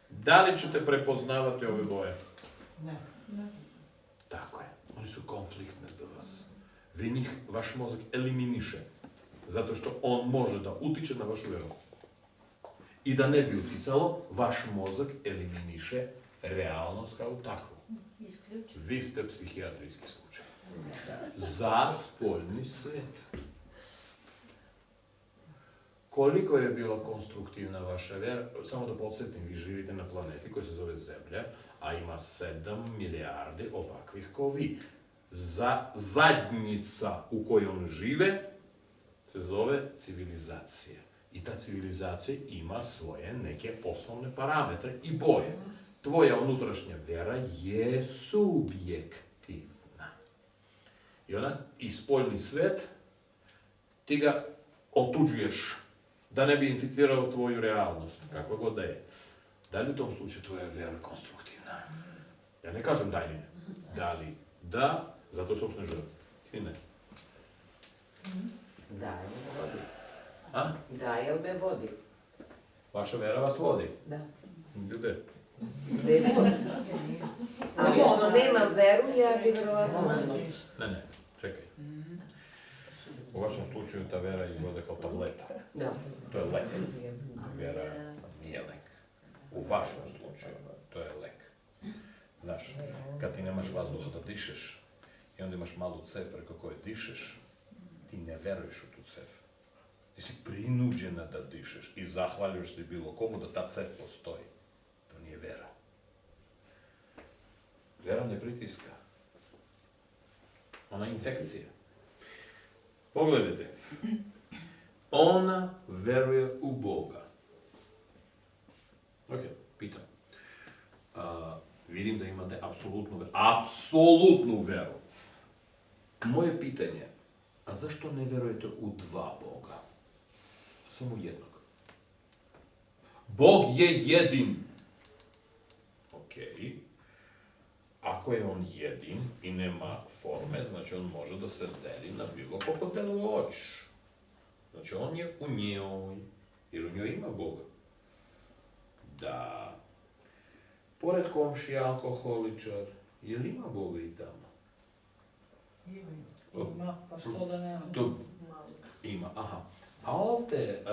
Da li ćete prepoznavati ove boje? Ne. Tako je. Oni su konfliktne za vas. Vi njih, vaš mozak eliminiše. Zato što on može da utiče na vašu veru. I da ne bi uticalo, vaš mozak eliminiše realnost kao takvu. Vi ste psihijatrijski slučaj. Za spoljni svijet. Koliko je bila konstruktivna vaša vjera? Samo da podsjetim, vi živite na planeti koji se zove Zemlja, a ima 7 milijardi ovakvih kao vi. Zajednica u kojoj on žive se zove civilizacija. I ta civilizacija ima svoje neke osnovne parametre i boje. Tvoja unutrašnja vjera je subjektivna. I ona, i spoljni svet, ti ga otuđuješ da ne bi inficirao tvoju realnost, kakva god da je. Da li u tom slučaju tvoja vjera konstruktivna? Ja ne kažem da ili ne. Da li da, zato je sopstveno želj. Ili ne. Da, jel me vodi? A? Da, jel me vodi? Vaša vera vas vodi? Da. Gde? Gde god. Ali ako nemam veru, ja bi vjerovatno... Ne, čekaj. U vašem slučaju ta vera izgleda kao tableta. Da. To je lek. Vera nije lek. U vašem slučaju to je lek. Znaš, kad ti nemaš vazduha da dišeš i onda imaš malu cev preko koje dišeš, ti ne veruješ u tu cev. Ti si prinuđena da dišeš i zahvaljuš se bilo komu da ta cev postoji. To nije vera. Vera ne pritiska. Ona je infekcija. Pogledajte. Ona veruje u Boga. Ok, pitam. Vidim da imate apsolutnu veru. Moje pitanje je, a zašto ne verujete u dva Boga? Samo jednog. Bog je jedin. Ok. Ako je on jedin i nema forme, znači on može da se deli na bilo koliko delo hoćeš. Znači on je u njoj, jer u njoj ima Boga. Da. Pored komšija alkoholičar, je li ima Boga i tamo? Ima, pa što da nema? Ima, aha. A ovde,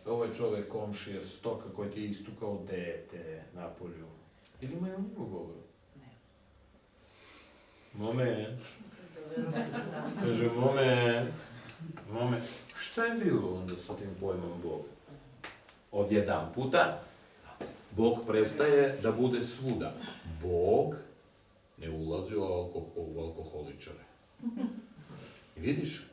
ovaj čovek komšija stoka koji ti je istukao dete na polju, je li ima i on ima Boga? Moment. Kaže, moment. Šta je bilo onda sa tim pojmom Boga? Odjedan puta, Bog prestaje da bude svuda. Bog ne ulazi u alkoholičare. I vidiš,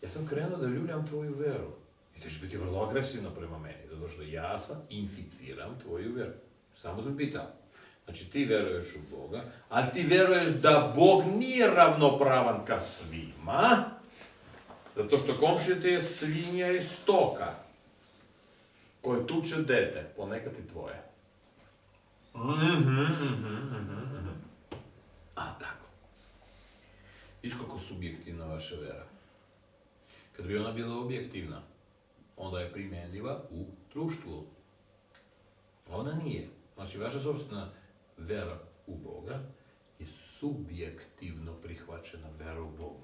ja sam krenuo da ljuljam tvoju veru. I ti ćeš biti vrlo agresivna prema meni, zato što ja sam inficiram tvoju veru. Samo sam pitao. Znači ti veruješ u Boga, ali ti veruješ da Bog nije ravnopravan ka svima, zato što komšija ti je svinja i stoka, koje tuče dete, ponekad i tvoje. A tako. Viš kako subjektivna vaša vera. Kad bi ona bila objektivna, onda je primjenljiva u društvu. A ona nije. Znači, vaša sobstvena vera u Boga je subjektivno prihvaćena vera u Boga.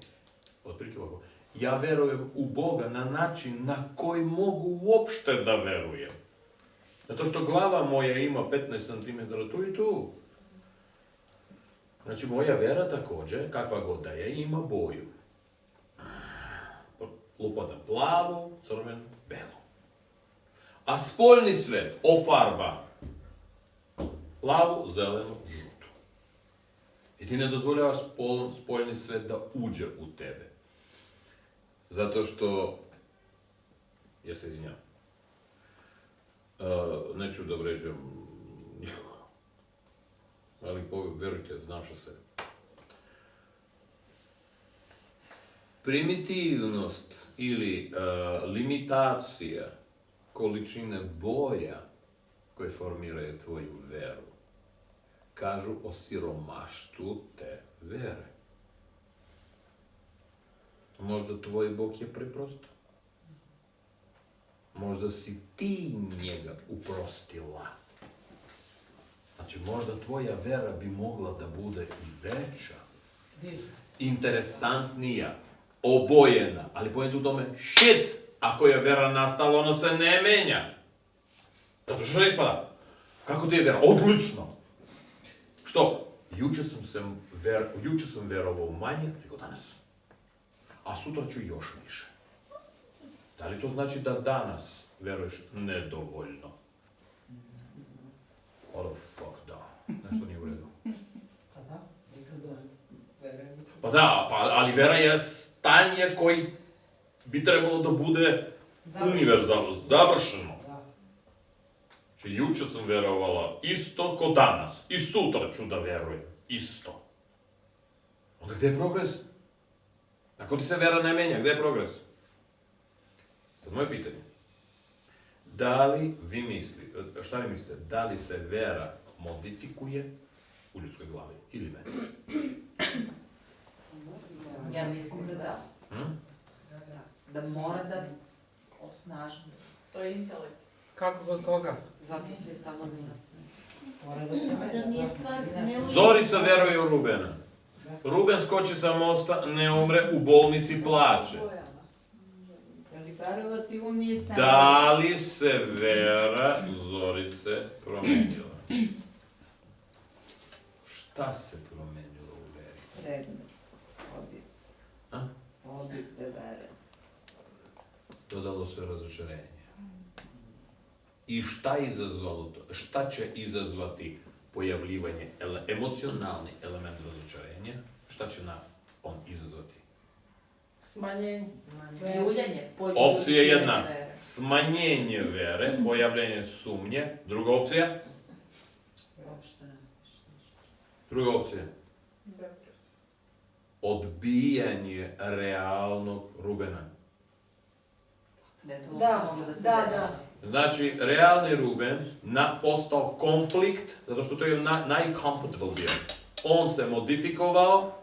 Otprilike ovako. Ja verujem u Boga na način na koji mogu uopšte da verujem. Zato što glava moja ima 15 cm tu i tu. Znači, moja vera također, kakva god da je, ima boju. Lupada plavu, crvenu, belu. A spoljni svet ofarba plavu, zelenu, žutu. I ti ne dozvoljavaš spoljni svet da uđe u tebe. Zato što, ja se izvinjam, neću da vređam nikoga, ali verujte, znam što se. Primitivnost ili limitacija količine boja koje formiraju tvoju veru, kažu o siromaštvu te vere. Možda tvoj Bog je preprosto. Možda si ti njega uprostila. Znači, možda tvoja vera bi mogla da bude i veća, interesantnija, obojena, ali pojem u tome, shit, ako je vera nastala, ona se ne menja. Zato što ispada, kako ti je vera? Odlično! Što? Juče sam verovao manje nego danas. A sutra ću još više. Da li to znači da danas veruješ nedovoljno? What the fuck, da. Nešto nije u redu. Pa da, nikad dosta. Pa da, ali vera je stanje koji bi trebalo da bude univerzalno, završeno. Znači, juče sam verovala isto ko danas. I sutra ću da verujem isto. Onda gde je progres? Ako ti se vera ne menja, gde je progres? Sad moje pitanje. Da li vi mislite, šta vi mislite, da li se vera modifikuje u ljudskoj glavi ili ne? Ja mislim da da. Da mora da osnažuje. To je intelekt. Kako kod koga? Zato se stalno glasuje. Mora da se Zar nije stvar ne u... Zorica veruje u Rubena. Ruben skoči sa mosta, ne umre, u bolnici plače. Ali verovati u nije stavio. Da li se vera Zorice promenila? Šta se promenilo u veri? Predmet. Obje. A? Obje te vere. Dodalo se razočarenje. I šta je izazvalo to? Šta će izazvati pojavljivanje, emocionalni element razočarenja? Šta će on izazvati? Smanjenje. Ljuljanje. Opcija jedna, smanjenje vere, pojavljanje sumnje. Druga opcija? Druga opcija. Odbijanje realnog Rubena. Da. Znači, realni Ruben postao konflikt, zato što to je najcomfortable bio. On se modifikovao,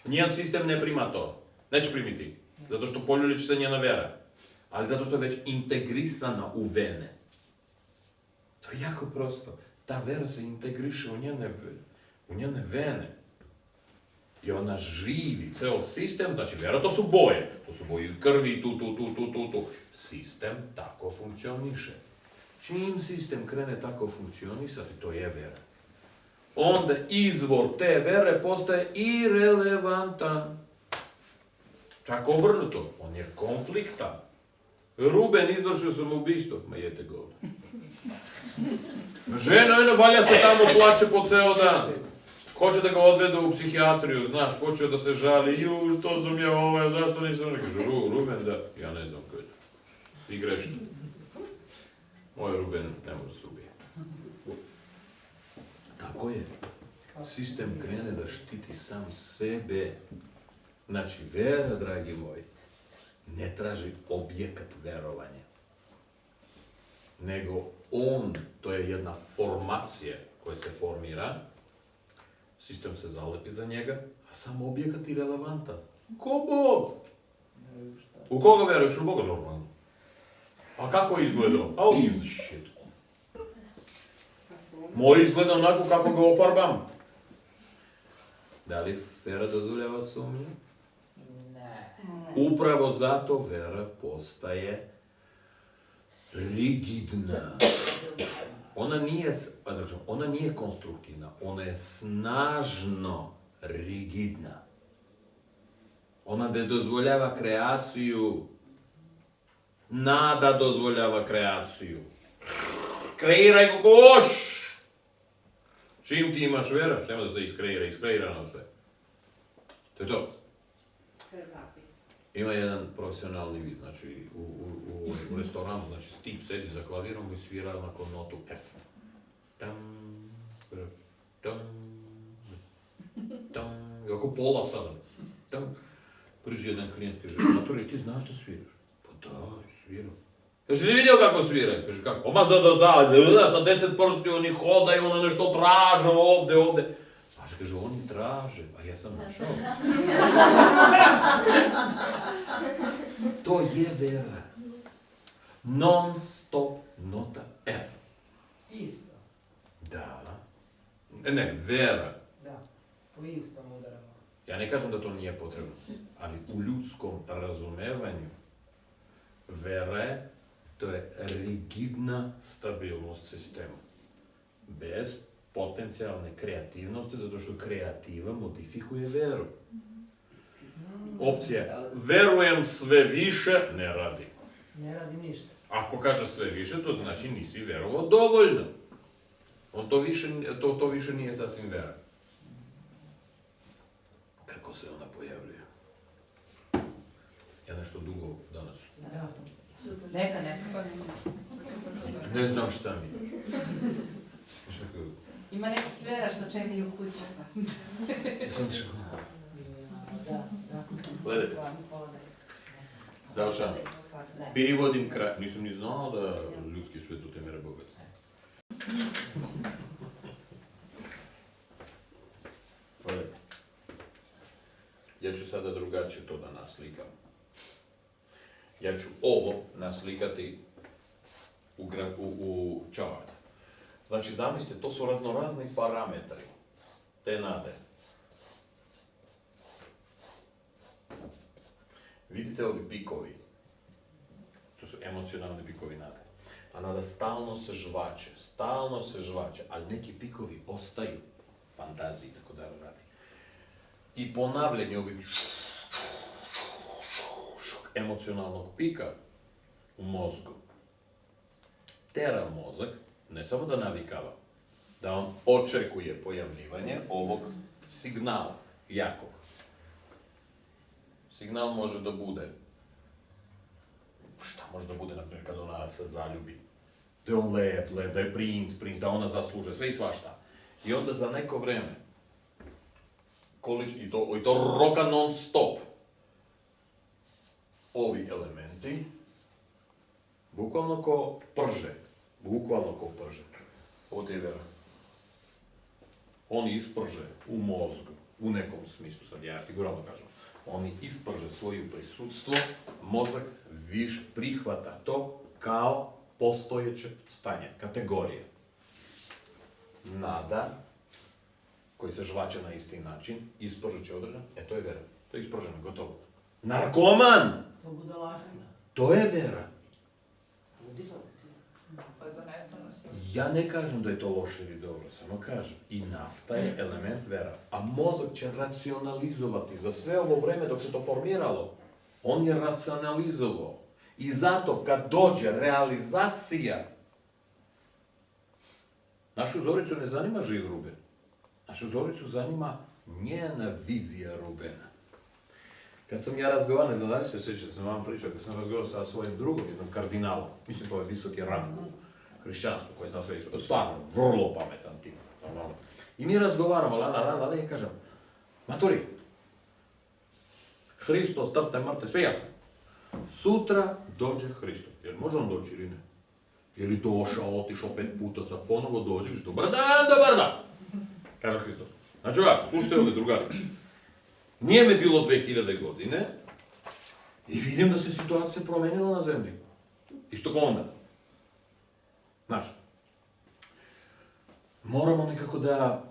njen sistem ne prima to. Neće primiti, zato što poljuljić se njena vera. Ali zato što je već integrisana u vene. To je jako prosto. Ta vera se integriše u njene vene. I ona živi, ceo sistem, znači vera to su boje. To su boje krvi, tu. Sistem tako funkcioniše. Čim sistem krene tako funkcionisati, to je vera. Onda izvor te vere postaje irelevantan. Čak obrnuto, on je konfliktan. Ruben izvršio samoubistvo, ma jete govno. Žena, valja se tamo, plače po ceo dan. Hoće da ga odvedu u psihijatriju, znaš, počeo da se žali, što sam ja zašto nisam, ne kaže, Ruben, da, ja ne znam ko je to. I grešno. Moj Ruben ne može se ubije. Tako je. Sistem krene da štiti sam sebe. Znači, vera, dragi moji, ne traži objekat verovanja. Nego to je jedna formacija koja se formira, sistem se zalepi za njega, a samo objekat je relevantan. Ko Bog? U koga veruješ? U Boga normalno. A kako je izgledao? A on is shit. Moj izgleda onako kako ga ofarbam. Da li vera dozvoljava sumnju? Ne. Upravo zato vera postaje rigidna. Ona nije konstruktivna, ona je snažno rigidna. Ona ne dozvoljava kreaciju. Nada dozvoljava kreaciju. Kreiraj kako hoš! Čim ti imaš vera, što nema da se iskreirano sve. To je to. Sve zapis. Ima jedan profesionalni vid, znači u restoranu, znači tip sedi za klavirom i svira onako notu F. I oko pola sada. Priđe jedan klijent, kaže, Maturi, ti znaš da sviraš? Pa da, sviram. Jesi li vidio kako svira? Kaže, kako? Oma sada sa 10 prstiju, oni hodaju, ono nešto traže ovde. Znači, kaže, oni traže, a ja sam našao. To je vera. Non-stop nota F. Isto. Da. Ne, vera. Da. Po istom udaramo. Ja ne kažem da to nije potrebno, ali u ljudskom razumevanju vera to je rigidna stabilnost sistema. Bez potencijalne kreativnosti, zato što kreativa modifikuje veru. Opcija, verujem sve više, ne radi. Ne radi ništa. Ako kažeš sve više, to znači nisi verovao dovoljno. To više nije sasvim vera. Kako se ona pojavljuje? Ja nešto dugo danas. Neka. Ne znam šta mi. Ima nekih vera što čekaju kuću. Gledajte. Davša, privodim kraj. Nisam ni znao da ljudski svet do te mere bogat. Gledajte. Ja ću sada drugačije to da naslikam. Ja ću ovo naslikati u chart. Znači, zamislite, to su raznorazni parametri te nade. Vidite ovi pikovi? To su emocionalni pikovi nade. A nada stalno se žvače, ali neki pikovi ostaju fantaziji, tako da radi. I ponavljanje ovih emocionalnog pika u mozgu tera mozak, ne samo da navikava, da on očekuje pojavljivanje ovog signala, jakog. Signal može da bude, šta može da bude, naprimjer, kad ona se zaljubi, da je on lep, da je princ, da ona zasluže, sve i svašta. I onda za neko vreme, i to roka non stop, ovi elementi, bukvalno ko prže. Ovo ti je vera. Oni isprže u mozgu, u nekom smislu, sad ja figuralno kažem, oni isprže svoje prisutstvo, mozak prihvata to kao postojeće stanje, kategorije. Nada, koji se žvače na isti način, isprže će određen, to je vera. To je isprženo, gotovo. Narkoman! To budalaština. To je vera. Pa zaneseno se. Ja ne kažem da je to loše ili dobro, samo kažem. I nastaje element vera. A mozak će racionalizovati za sve ovo vreme dok se to formiralo. On je racionalizovao. I zato kad dođe realizacija, našu Zoricu ne zanima živ Ruben. Našu Zoricu zanima njena vizija Rubena. Kad sam ja razgovarao, ne znam da li se sjećate, sam vam pričao, kad sam razgovarao sa svojim drugom, jednom kardinalom, mislim to je visoki rang u hrišćanstvu, koji zna sve isto, stvarno, vrlo pametan tip. I mi razgovaramo, lada, i kažem, maturi, Hristos, trte, mrte, sve jasno. Sutra dođe Hristos. Jer može on doći ili ne? Je li došao, otišao 5 puta, sad ponovo dođeš, dobar dan, kaže Hristos. Znači ovako, slušajte ovdje drugari. Nije me bilo 2000 godine i vidim da se situacija promenila na zemlji. I što onda? Znaš, moramo nekako da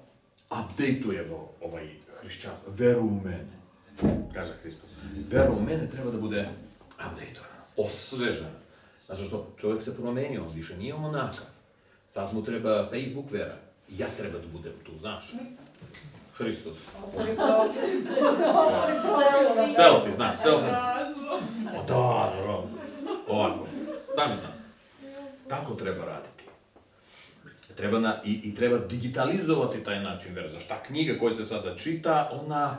update-ujemo ovaj hrišćanstvo. Veru u mene, kaže Hristos. Vera u mene treba da bude update-ujena, osvežena. Zato što čovjek se promenio, on više nije onakav. Sad mu treba Facebook vera. Ja treba da budem tu, znaš. Hristos. Selfie, znaš, selfie. Da, ovako. Sami znam. Tako treba raditi. Treba digitalizovati taj način vera. Zašto ta knjiga koja se sada čita, ona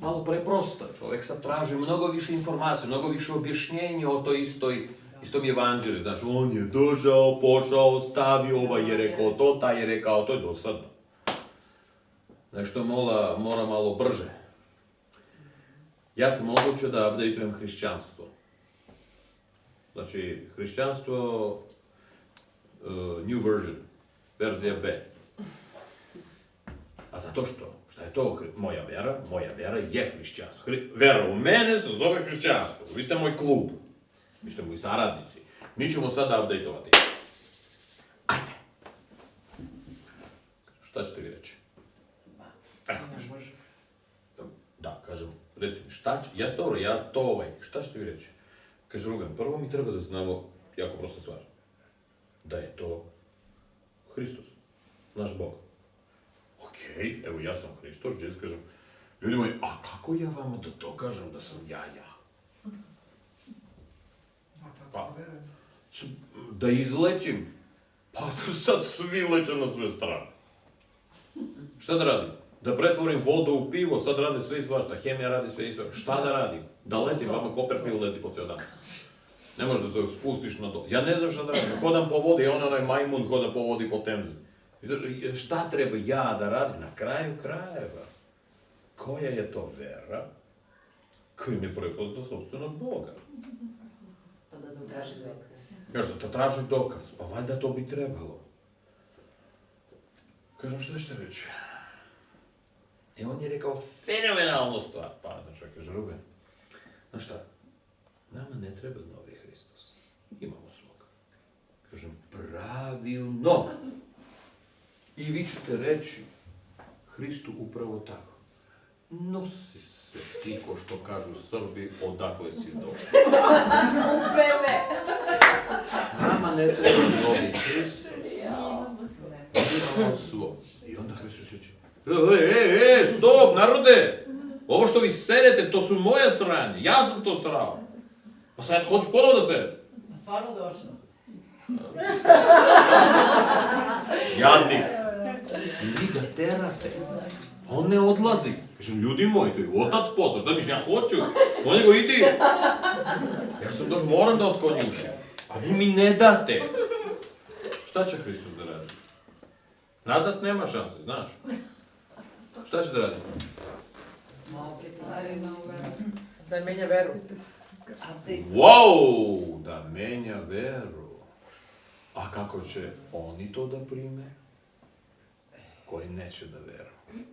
malo preprosta. Čovjek sad traži mnogo više informacije, mnogo više objašnjenja o toj istom evanđelju. Znaš, on je došao, pošao, stavio, ovaj je rekao to, taj je rekao to, je dosadno. Nešto mora malo brže. Ja sam odlučio da updateujem hrišćanstvo. Znači, hrišćanstvo, new version, verzija B. A zato što? Šta je to moja vera? Moja vera je hrišćanstvo. Vera u mene se zove hrišćanstvo. Vi ste moj klub. Vi ste moji saradnici. Mi ćemo sada updateovati. Ajde. Šta ćete vi reći? Da, kažem, reci mi, šta će, ja to šta ćete vi reći? Kaže Ruben, prvo mi treba da znamo jako prosta stvar. Da je to Hristos, naš Bog. Okej, evo ja sam Hristos, Jez kažem, ljudi moji, a kako ja vama da to kažem da sam ja? Pa, da izlečim, pa sad svi leče na sve strane. Šta da radim? Da pretvorim vodu u pivo, sad rade sve i svašta, hemija radi sve i svašta. Šta da radim? Da letim, vama Copperfield leti po cijel dan. Ne možeš da se spustiš na to. Ja ne znam šta da radim. Hodam po vodi, a onaj majmun hoda po vodi po Temzi. Šta treba ja da radim? Na kraju krajeva. Koja je to vera koji ne prepozna sopstvenog Boga? Pa da traži dokaz. Kaže, da traži dokaz. Pa valjda to bi trebalo. Kažem, šta ćete reći? I on je rekao fenomenalnu stvar. Pa da čovjek kaže, Ruben, znaš šta? Nama ne treba novi Hristos. Imamo svog. Kažem, pravilno. I vi ćete reći Hristu upravo tako. Nosi se ti, ko što kažu Srbi, odakle si došao. Nama ne treba novi Hristos. Imamo svog. I onda Hristos će stop, narode! Ovo što vi serete, to su moje stranje. Ja sam to strao. Pa sad hoću ponovo da serem. Stvarno došlo. Jadnik. I vi ga terate. On ne odlazi. Kažem, ljudi moji, to je otac posao, da miš, ja hoću. On nego idi. Ja sam došao, moram da otkonjušim. A vi mi ne date. Šta će Hristos da radi? Nazad nema šanse, znaš. Šta će da radi? Da menja veru. Wow, da menja veru. A kako će oni to da prime? Koji neće da veruju.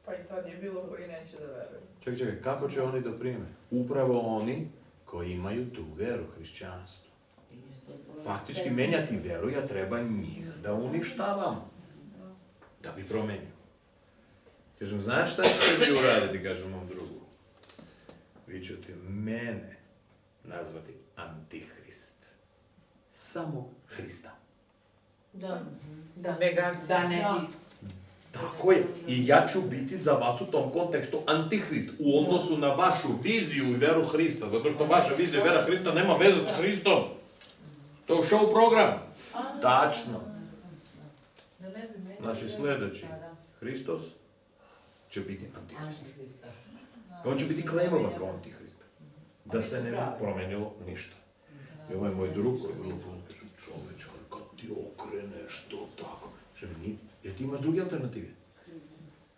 Pa i to nije bilo koji neće da veruje. Čekaj, kako će oni da prime? Upravo oni koji imaju tu veru, hrišćanstvo. Faktički menjati veru, ja treba njih da uništavam. Da bi promenio. Kažem, znaš šta ćete vi uraditi, kažem mom drugu? Vi ćete mene nazvati Antihrist. Samo Hrista. Da. Negacija. Da ne bi. Tako je. I ja ću biti za vas u tom kontekstu Antihrist. U odnosu na vašu viziju i veru Hrista. Zato što vaša vizija i vera Hrista nema veze sa Hristom. To je show program. Tačno. Znači sljedeći. Hristos će biti Antihrist. On će biti klemovan kao Antihrist. Da se ne bi promenilo ništa. I ovaj moj drug koji je kaže, čoveč, kad ti okreneš to tako. Jer ti imaš druge alternative.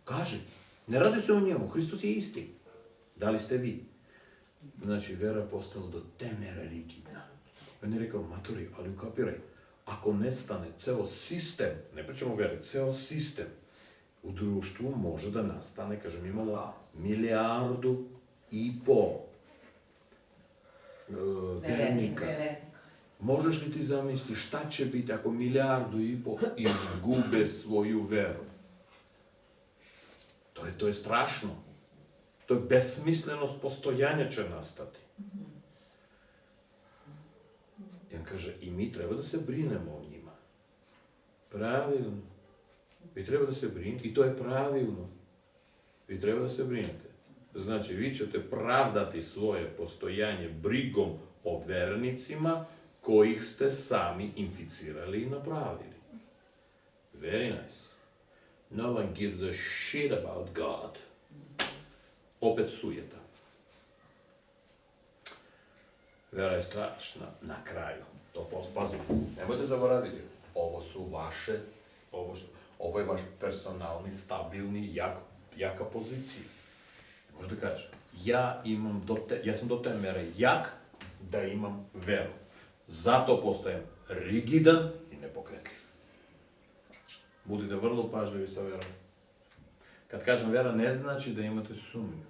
Kaže, ne radi se o njemu, Hristos je isti. Da li ste vi? Znači, vera postala do temera rigidna. On je rekao, maturi, ali ukapiraj, ako nestane ceo sistem, ne pričamo o veri, ceo sistem, u društvu može da nastane, kažem, imamo 1,5 milijardu vernika. Možeš li ti zamisliti šta će biti ako 1,5 milijardu izgube svoju veru? To je strašno. To je besmislenost postojanja će nastati. I on kaže, i mi treba da se brinemo o njima. Pravilno. Vi treba da se brinete, i to je pravilno. Vi treba da se brinete. Znači, vi ćete pravdati svoje postojanje brigom o vernicima kojih ste sami inficirali i napravili. Very nice. No one gives a shit about God. Opet sujeta. Vera je strašna na kraju. To pazite, nemojte zaboraviti. Ovo je vaš personalni, stabilni, jaka pozicija. Možda kažeš, ja sam do te mere jak da imam veru. Zato postajem rigidan i nepokretljiv. Budite vrlo pažljivi sa verom. Kad kažem vera, ne znači da imate sumnju.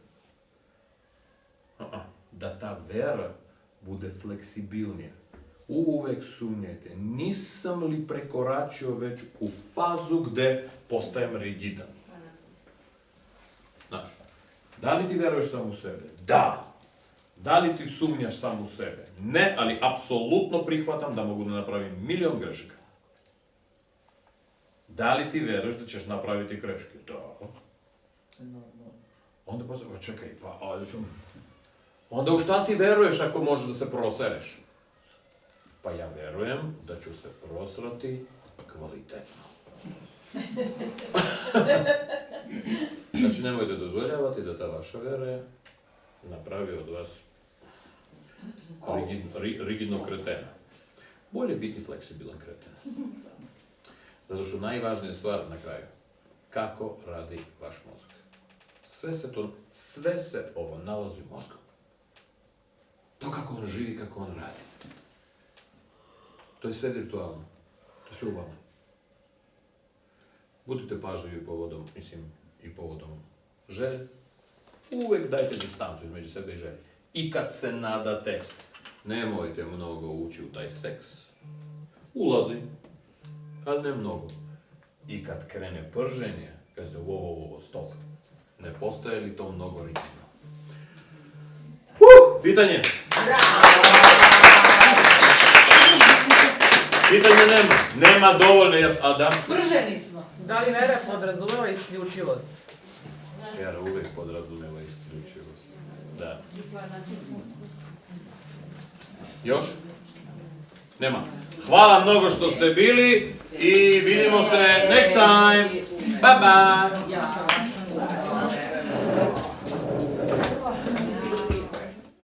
Da ta vera bude fleksibilnija. Uvek sumnjajte, nisam li prekoračio već u fazu gde postajem rigidan. Znaš, da li ti veruješ sam u sebe? Da. Da li ti sumnjaš sam u sebe? Ne, ali apsolutno prihvatam da mogu da napravim 1.000.000 grešaka. Da li ti veruješ da ćeš napraviti greške? Da. Onda čekaj, onda u šta ti veruješ ako možeš da se prosereš? Pa ja verujem da ću se prosrati kvalitetno. Znači, nemojte dozvoljavati da ta vaša vera napravi od vas rigidnog kretena. Bolje biti fleksibilan kreten. Zato što najvažnija stvar na kraju, kako radi vaš mozak. Sve se ovo nalazi u mozgu. To kako on živi, kako on radi. To je sve virtualno. To je sve u vama. Budite pažljivi povodom želje. Uvek dajte distancu između sebe i želje. I kad se nadate, nemojte mnogo ući u taj seks. Ulazi, ali ne mnogo. I kad krene prženje, kažete ovo, stop. Ne postaje li to mnogo ritmo? Pitanje? Pitanje nema. Nema dovoljno, a da? Sprženi smo. Da li vera podrazumeva isključivost? Vera uvijek podrazumeva isključivost. Da. Još? Nema. Hvala mnogo što ste bili i vidimo se next time. Bye bye.